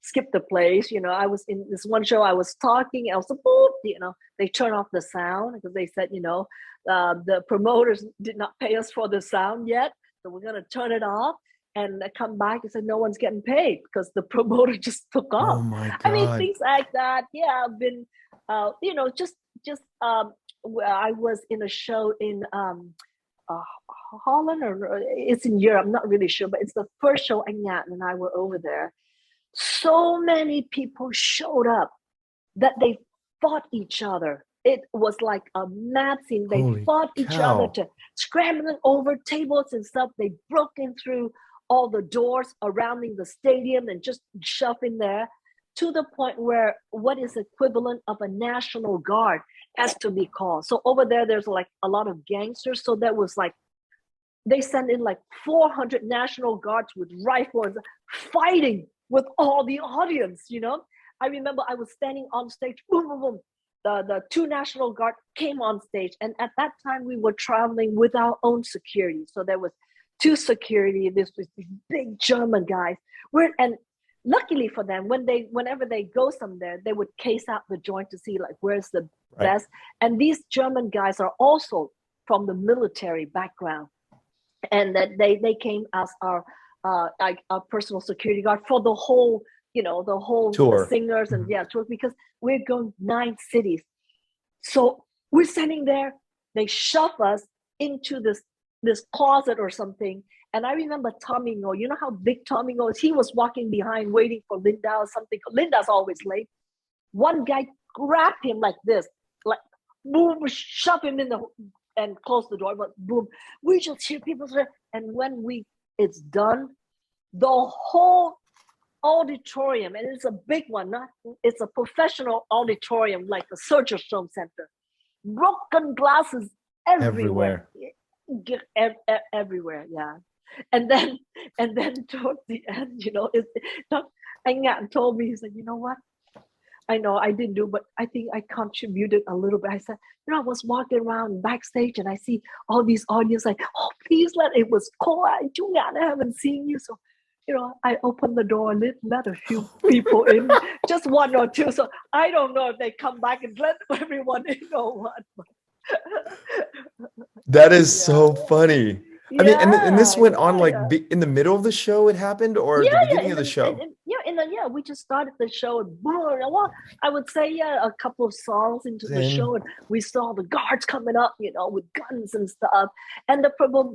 skip the place. I was in this one show, I was talking, I was boop, they turn off the sound because they said, the promoters did not pay us for the sound yet, so we're gonna turn it off. And I come back and said no one's getting paid because the promoter just took off. Oh my I mean, God. things like that. Yeah, I've been, just I was in a show in Holland, or it's in Europe, I'm not really sure, but it's the first show Anya and I were over there. So many people showed up that they fought each other. It was like a mad scene. They Holy fought each other cow. to scrambling over tables and stuff. They broke in through all the doors surrounding the stadium and just shoved in there, to the point where what is equivalent of a National Guard has to be called. So over there's like a lot of gangsters. So that was like, they sent in like 400 National Guards with rifles fighting with all the audience, I remember I was standing on stage, boom, boom, boom. The two National Guard came on stage. And at that time we were traveling with our own security. So there was two security. This was these big German guys. And luckily for them, whenever they go somewhere, they would case out the joint to see like where's the best. And these German guys are also from the military background, and that they came as our personal security guard for the whole the whole Tour. The singers and tour, because we're going 9 cities. So we're standing there, they shove us into this closet or something, And I remember Tommy Ngo, you know how big Tommy Ngo is? He was walking behind waiting for Linda or something. Linda's always late. One guy grabbed him like this, like boom, shove him in the and close the door, but boom, we just hear people say, and when it's done, the whole auditorium, and it's a big one, it's a professional auditorium like the Surgeon Center, broken glasses everywhere. Everywhere, yeah. And then towards the end, anh Ngạn told me, he said, you know what? I know I didn't do, but I think I contributed a little bit. I said, I was walking around backstage and I see all these audience like, oh, please it was cold. Chú Ngạn, I haven't seen you. So, I opened the door and let a few people in, just one or two. So I don't know if they come back and let everyone in or what. That is so funny. I mean, and this went on in the middle of the show it happened, or the beginning of the show? We just started the show and boom, I would say, a couple of songs into the show, and we saw the guards coming up, with guns and stuff. And the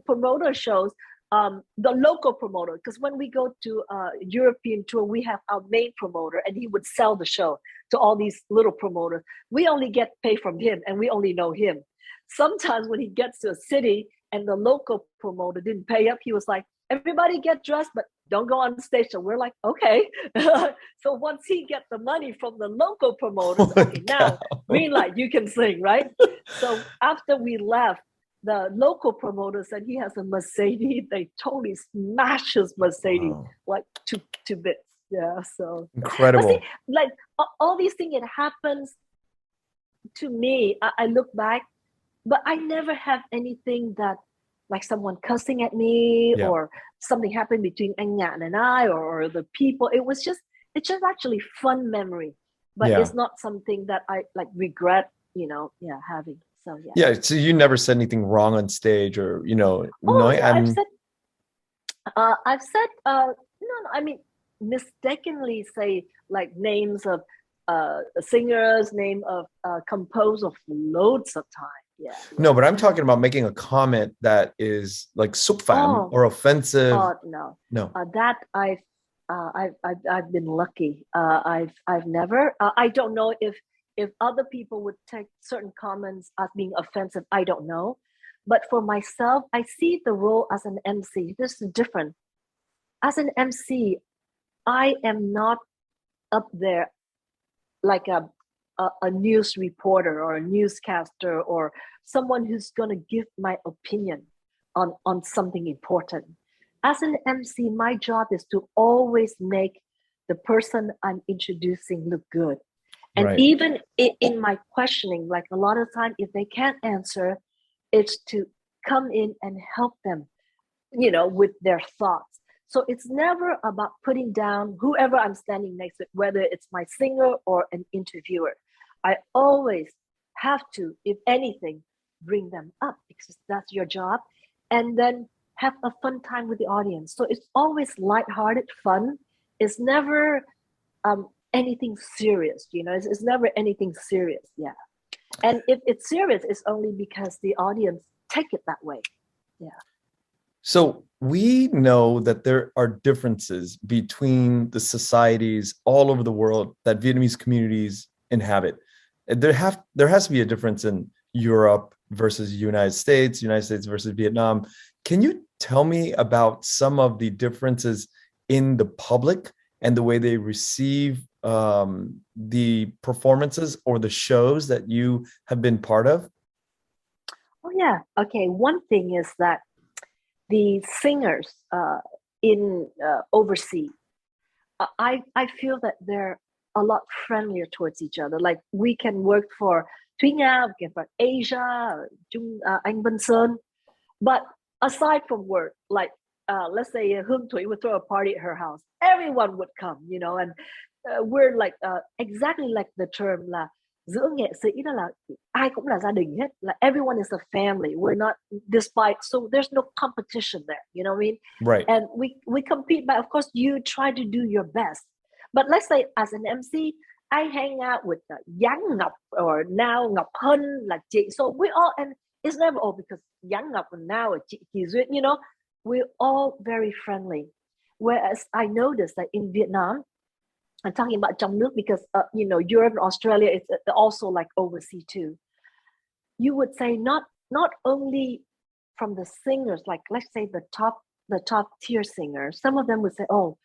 promoter shows, the local promoter, because when we go to European tour, we have our main promoter, and he would sell the show to all these little promoters. We only get paid from him, and we only know him. Sometimes when he gets to a city and the local promoter didn't pay up, he was like, everybody get dressed, but don't go on stage. So we're like, okay. So once he gets the money from the local promoter, now green light, you can sing, right? So after we left, the local promoter said he has a Mercedes. They totally smashed his Mercedes like to bits. Yeah, so incredible. See, like all these things, it happens to me. I look back, but I never have anything that like someone cussing at me or something happened between anh Ngạn and I or the people. It's just actually fun memory, but it's not something that I like regret, having. So so you never said anything wrong on stage or I've said no, I mean mistakenly say like names of singers, name of composers loads of time. No, but I'm talking about making a comment that is like supfam or offensive. No. That I've been lucky. I've never. I don't know if other people would take certain comments as being offensive. I don't know, but for myself, I see the role as an MC. This is different. As an MC, I am not up there like a news reporter or a newscaster or someone who's going to give my opinion on something important. As an MC, my job is to always make the person I'm introducing look good. And even in my questioning, like a lot of time, if they can't answer, it's to come in and help them, with their thoughts. So it's never about putting down whoever I'm standing next to, whether it's my singer or an interviewer. I always have to, if anything, bring them up because that's your job. And then have a fun time with the audience. So it's always lighthearted fun. It's never anything serious, it's never anything serious. Yeah. And if it's serious, it's only because the audience take it that way. Yeah. So we know that there are differences between the societies all over the world that Vietnamese communities inhabit. There has to be a difference in Europe versus United States versus Vietnam. Can you tell me about some of the differences in the public and the way they receive the performances or the shows that you have been part of? Oh yeah. Okay. One thing is that the singers in overseas, I feel that they're a lot friendlier towards each other. Like we can work for Thúy Nga, we can work for Asia, Anh Văn Sơn. But aside from work, like let's say Hương Thủy would throw a party at her house, everyone would come, and we're like exactly like the term là giữa nghệ sĩ đó là ai cũng là gia đình hết, like everyone is a family. We're not so there's no competition there, you know what I mean? Right. And we compete, but of course you try to do your best. But let's say as an MC, I hang out with Giang Ngọc or now Ngọc Hân, like chị. So we all, and it's never all because Giang Ngọc and now chị Kỳ Duyên, we're all very friendly. Whereas I noticed that in Vietnam, I'm talking about trong nước because Europe and Australia, it's also like overseas too. You would say not only from the singers, like let's say the top tier singers. Some of them would say, oh,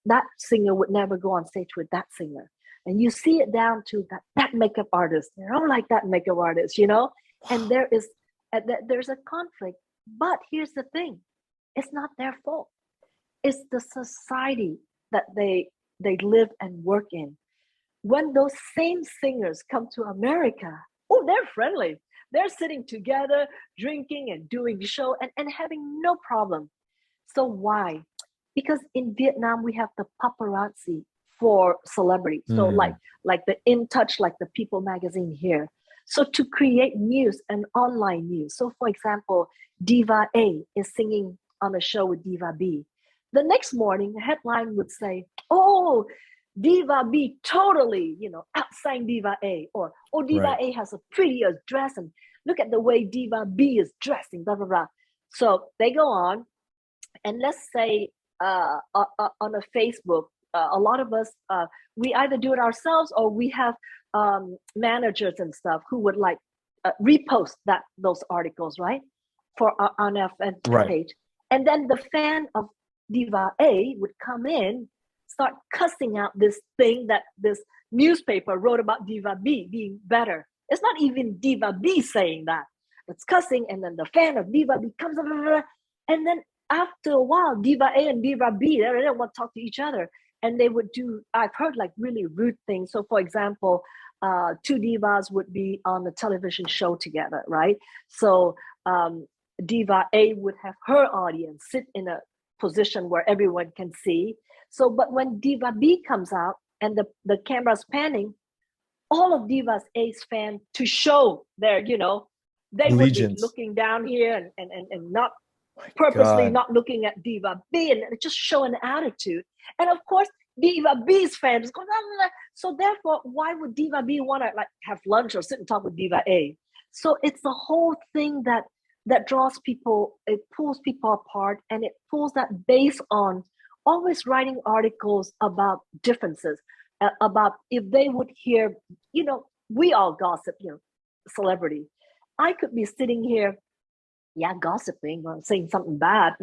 that singer would never go on stage with that singer. And you see it down to that makeup artist. They don't like that makeup artist, And there's a conflict. But here's the thing: it's not their fault. It's the society that they live and work in. When those same singers come to America, oh, they're friendly. They're sitting together, drinking and doing show and having no problem. So why? Because in Vietnam, we have the paparazzi for celebrities. So like the In Touch, like the People magazine here. So to create news and online news. So for example, Diva A is singing on a show with Diva B. The next morning, the headline would say, oh, Diva B totally, outsang Diva A. Or, oh, Diva A has a prettier dress and look at the way Diva B is dressing, blah, blah, blah. So they go on. And let's say on a Facebook, a lot of us, we either do it ourselves or we have managers and stuff who would like repost those articles, right? On our fan page. And then the fan of Diva A would come in, start cussing out this thing that this newspaper wrote about Diva B being better. It's not even Diva B saying that. It's cussing, and then the fan of Diva B comes, and then after a while, Diva A and Diva B, they don't want to talk to each other. And they would do, I've heard like really rude things. So for example, two divas would be on the television show together, right? So Diva A would have her audience sit in a position where everyone can see. So, but when Diva B comes out and the camera's panning, all of Diva A's fans to show their, they allegiance. Would be looking down here and not purposely not looking at Diva B and just show an attitude. And of course, Diva B's fans go, so therefore, why would Diva B want to like have lunch or sit and talk with Diva A? So it's the whole thing that draws people, it pulls people apart, and it pulls that based on always writing articles about differences, about if they would hear, we all gossip, celebrity. I could be sitting here, gossiping or saying something bad,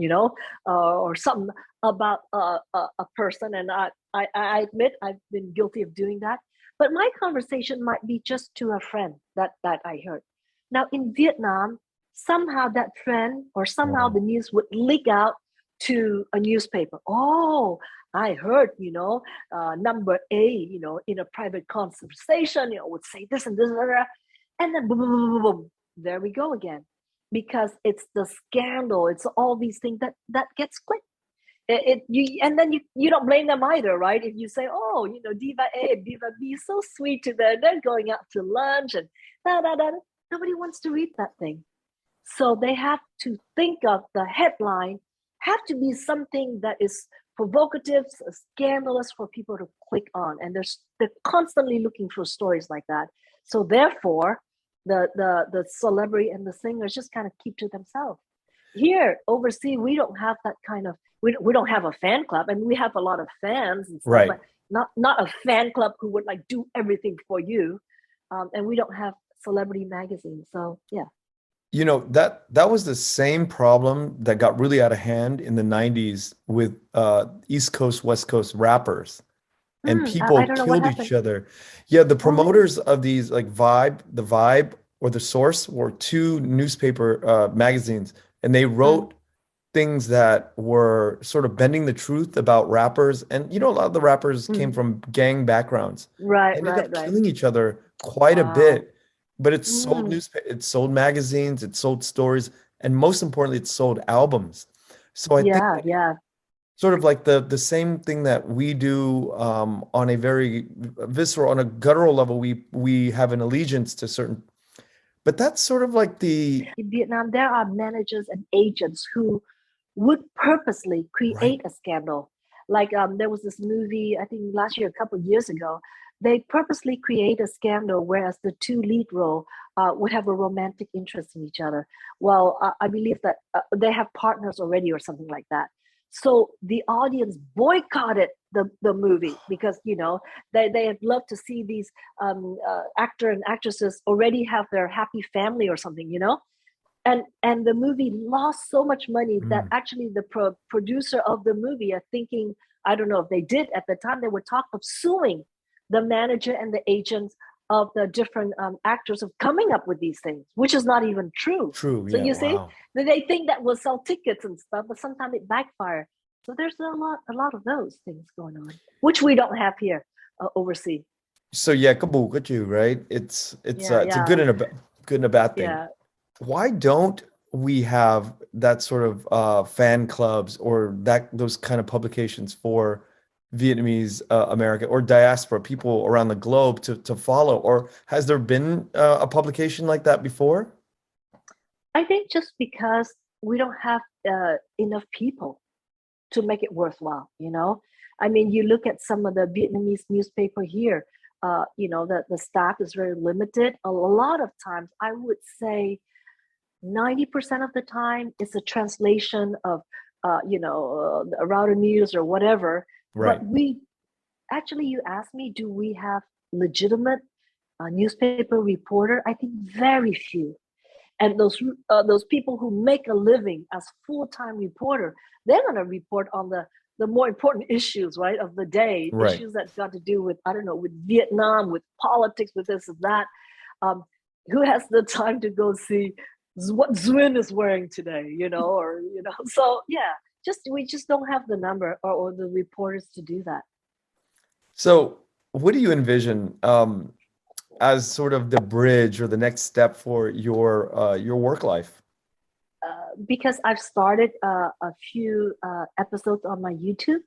or something about a person. And I admit I've been guilty of doing that. But my conversation might be just to a friend that I heard. Now in Vietnam, somehow that trend or somehow the news would leak out to a newspaper. Oh, I heard, number A, in a private conversation, would say this and this, and then boom, boom, boom, boom, boom, there we go again. Because it's the scandal, it's all these things that gets clicked. And then you don't blame them either, right? If you say, oh, Diva A and Diva B, so sweet to them, they're going out to lunch and nobody wants to read that thing. So they have to think of the headline, have to be something that is provocative, scandalous for people to click on. And they're constantly looking for stories like that. So therefore, the celebrity and the singers just kind of keep to themselves. Here, overseas, we don't have that kind of, we don't have a fan club, and we have a lot of fans and stuff, but not a fan club who would like do everything for you. And we don't have celebrity magazines. So yeah. That was the same problem that got really out of hand in the 90s with East Coast, West Coast rappers. And people killed each other. Yeah, the promoters of these like the Vibe or the Source were two newspaper magazines, and they wrote things that were sort of bending the truth about rappers. And a lot of the rappers came from gang backgrounds. Right, ended up killing each other quite a bit. But it sold it sold magazines, it sold stories, and most importantly, it sold albums. So I think sort of like the same thing that we do on a very visceral, on a guttural level, we have an allegiance to certain, but that's sort of like in Vietnam, there are managers and agents who would purposely create a scandal. Like there was this movie, I think last year, a couple of years ago, they purposely create a scandal, whereas the two lead role would have a romantic interest in each other. Well, I believe that they have partners already or something like that. So the audience boycotted the movie because, they had loved to see these actor and actresses already have their happy family or something, and the movie lost so much money that actually the producer of the movie are thinking, I don't know if they did at the time, they were talk of suing the manager and the agents of the different actors of coming up with these things, which is not even true. True. So Yeah, you see, wow. they think that will sell tickets and stuff, but sometimes it backfires. So there's a lot of those things going on, which we don't have here overseas. So yeah, kabu kaju, right? It's Yeah, it's a good and a bad thing. yeah. Why don't we have that sort of fan clubs or those kind of publications for Vietnamese American or diaspora people around the globe to follow? Or has there been a publication like that before? I think just because we don't have enough people to make it worthwhile, I mean, you look at some of the Vietnamese newspaper here, the staff is very limited. A lot of times, I would say 90% of the time, it's a translation of, Router News or whatever. Right. But you asked me, do we have legitimate newspaper reporter? I think very few. And those people who make a living as full-time reporter, they're going to report on the more important issues, right, of the day, Right. issues that's got to do with, I don't know, with Vietnam, with politics, with this and that. Who has the time to go see what Nguyen is wearing today, So yeah, we just don't have the number or the reporters to do that. So what do you envision as sort of the bridge or the next step for your work life? Because I've started a few episodes on my YouTube,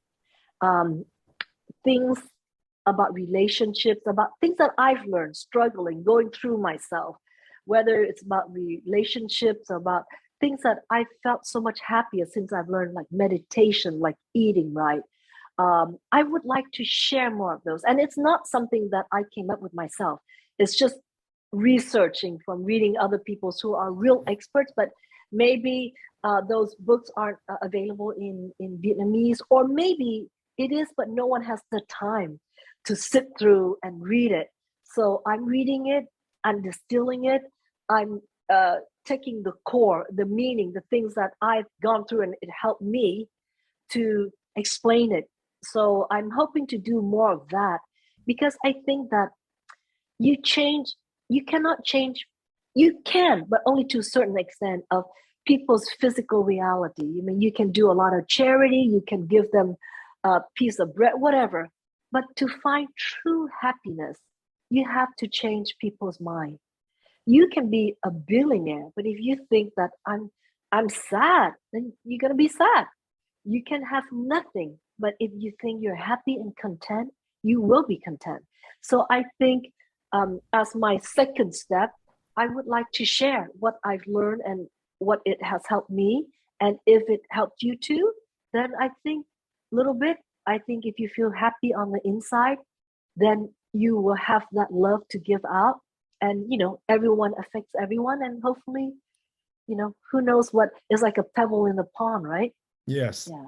things about relationships, about things that I've learned, struggling, going through myself, whether it's about relationships, about things that I felt so much happier since I've learned, like meditation, like eating right. I would like to share more of those. And it's not something that I came up with myself. It's just researching from reading other people's who are real experts, but maybe those books aren't available in Vietnamese, or maybe it is, but no one has the time to sit through and read it. So I'm reading it, I'm distilling it, I'm taking the core, the meaning, the things that I've gone through, and it helped me to explain it. So I'm hoping to do more of that, because I think that you cannot change, you can, but only to a certain extent of people's physical reality. I mean, you can do a lot of charity, you can give them a piece of bread, whatever. But to find true happiness, you have to change people's mind. You can be a billionaire, but if you think that I'm sad, then you're gonna be sad. You can have nothing, but if you think you're happy and content, you will be content. So I think as my second step, I would like to share what I've learned and what it has helped me. And if it helped you too, then I think a little bit, I think if you feel happy on the inside, then you will have that love to give out. And, everyone affects everyone. And hopefully, who knows what is like a pebble in the pond, right? Yes. Yeah.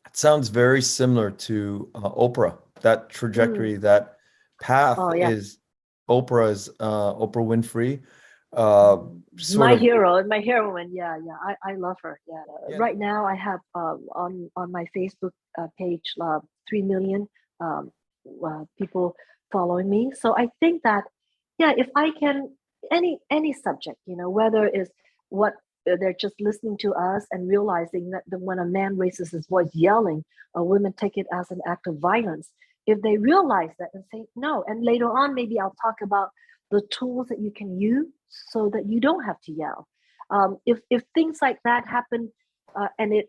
It sounds very similar to Oprah. That trajectory, that path is Oprah's, Oprah Winfrey. My hero, my heroine. Yeah. I love her. Yeah. Right now, I have on my Facebook page 3 million people following me. So I think that, if I can, any subject, whether it's what they're just listening to us and realizing that when a man raises his voice yelling, women take it as an act of violence. If they realize that and say no, and later on maybe I'll talk about the tools that you can use so that you don't have to yell. If things like that happen and it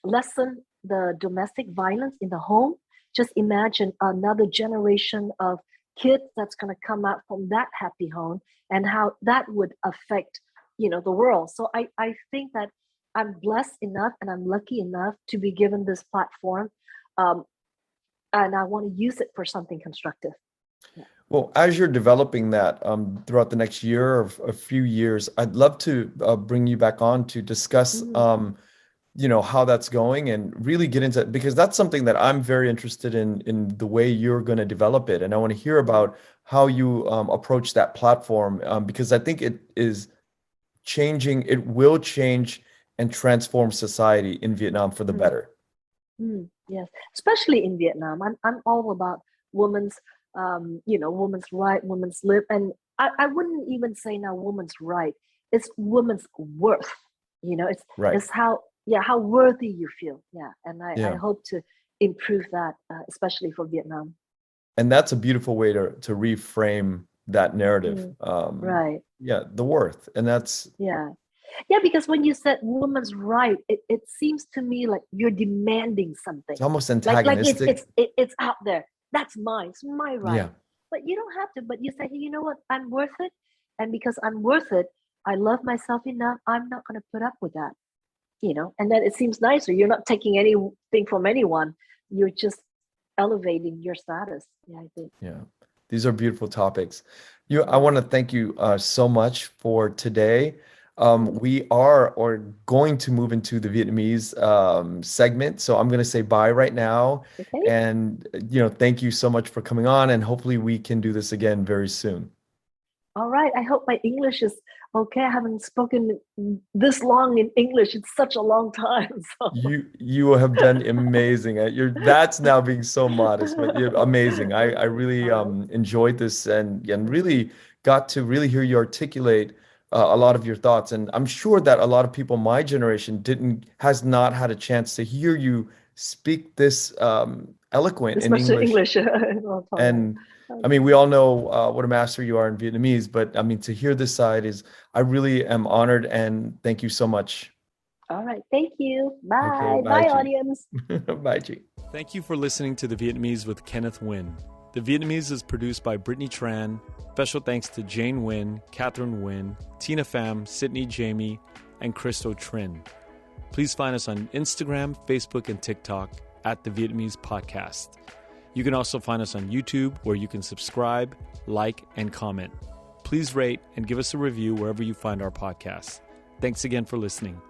lessen the domestic violence in the home, just imagine another generation of kids that's going to come out from that happy home, and how that would affect the world. So I think that I'm blessed enough and I'm lucky enough to be given this platform. and I want to use it for something constructive. Yeah. Well, as you're developing that throughout the next year or a few years, I'd love to bring you back on to discuss, how that's going and really get into it, because that's something that I'm very interested in the way you're going to develop it. And I want to hear about how you approach that platform, because I think it is changing. It will change and transform society in Vietnam for the better. Yes, especially in Vietnam. I'm all about women's women's right, women's live. And I wouldn't even say now women's right. It's women's worth. It's Right. it's how worthy you feel. Yeah. And I hope to improve that, especially for Vietnam. And that's a beautiful way to reframe that narrative. Right. Yeah, the worth. And that's Because when you said women's right, it seems to me like you're demanding something. It's almost antagonistic. Like it's out there. That's mine. It's my right. Yeah. But you don't have to. But you say, hey, you know what? I'm worth it. And because I'm worth it, I love myself enough. I'm not going to put up with that. And then it seems nicer. You're not taking anything from anyone. You're just elevating your status. Yeah, I think. Yeah. These are beautiful topics. I want to thank you so much for today. We are going to move into the Vietnamese segment. So I'm going to say bye right now. Okay. And, thank you so much for coming on. And hopefully we can do this again very soon. All right. I hope my English is okay. I haven't spoken this long in English. It's such a long time. So. You have done amazing. That's now being so modest, but you're amazing. I really enjoyed this and really got to really hear you articulate a lot of your thoughts. And I'm sure that a lot of people my generation has not had a chance to hear you speak this eloquent in English. And I mean, we all know what a master you are in Vietnamese, but I mean, to hear this side I really am honored, and thank you so much. All right. Thank you. Bye. Okay, bye, audience. Bye, Chi. Thank you for listening to The Vietnamese with Kenneth Nguyen. The Vietnamese is produced by Brittany Tran. Special thanks to Jane Nguyen, Catherine Nguyen, Tina Pham, Sydney Jamie, and Christo Trin. Please find us on Instagram, Facebook, and TikTok at The Vietnamese Podcast. You can also find us on YouTube, where you can subscribe, like, and comment. Please rate and give us a review wherever you find our podcasts. Thanks again for listening.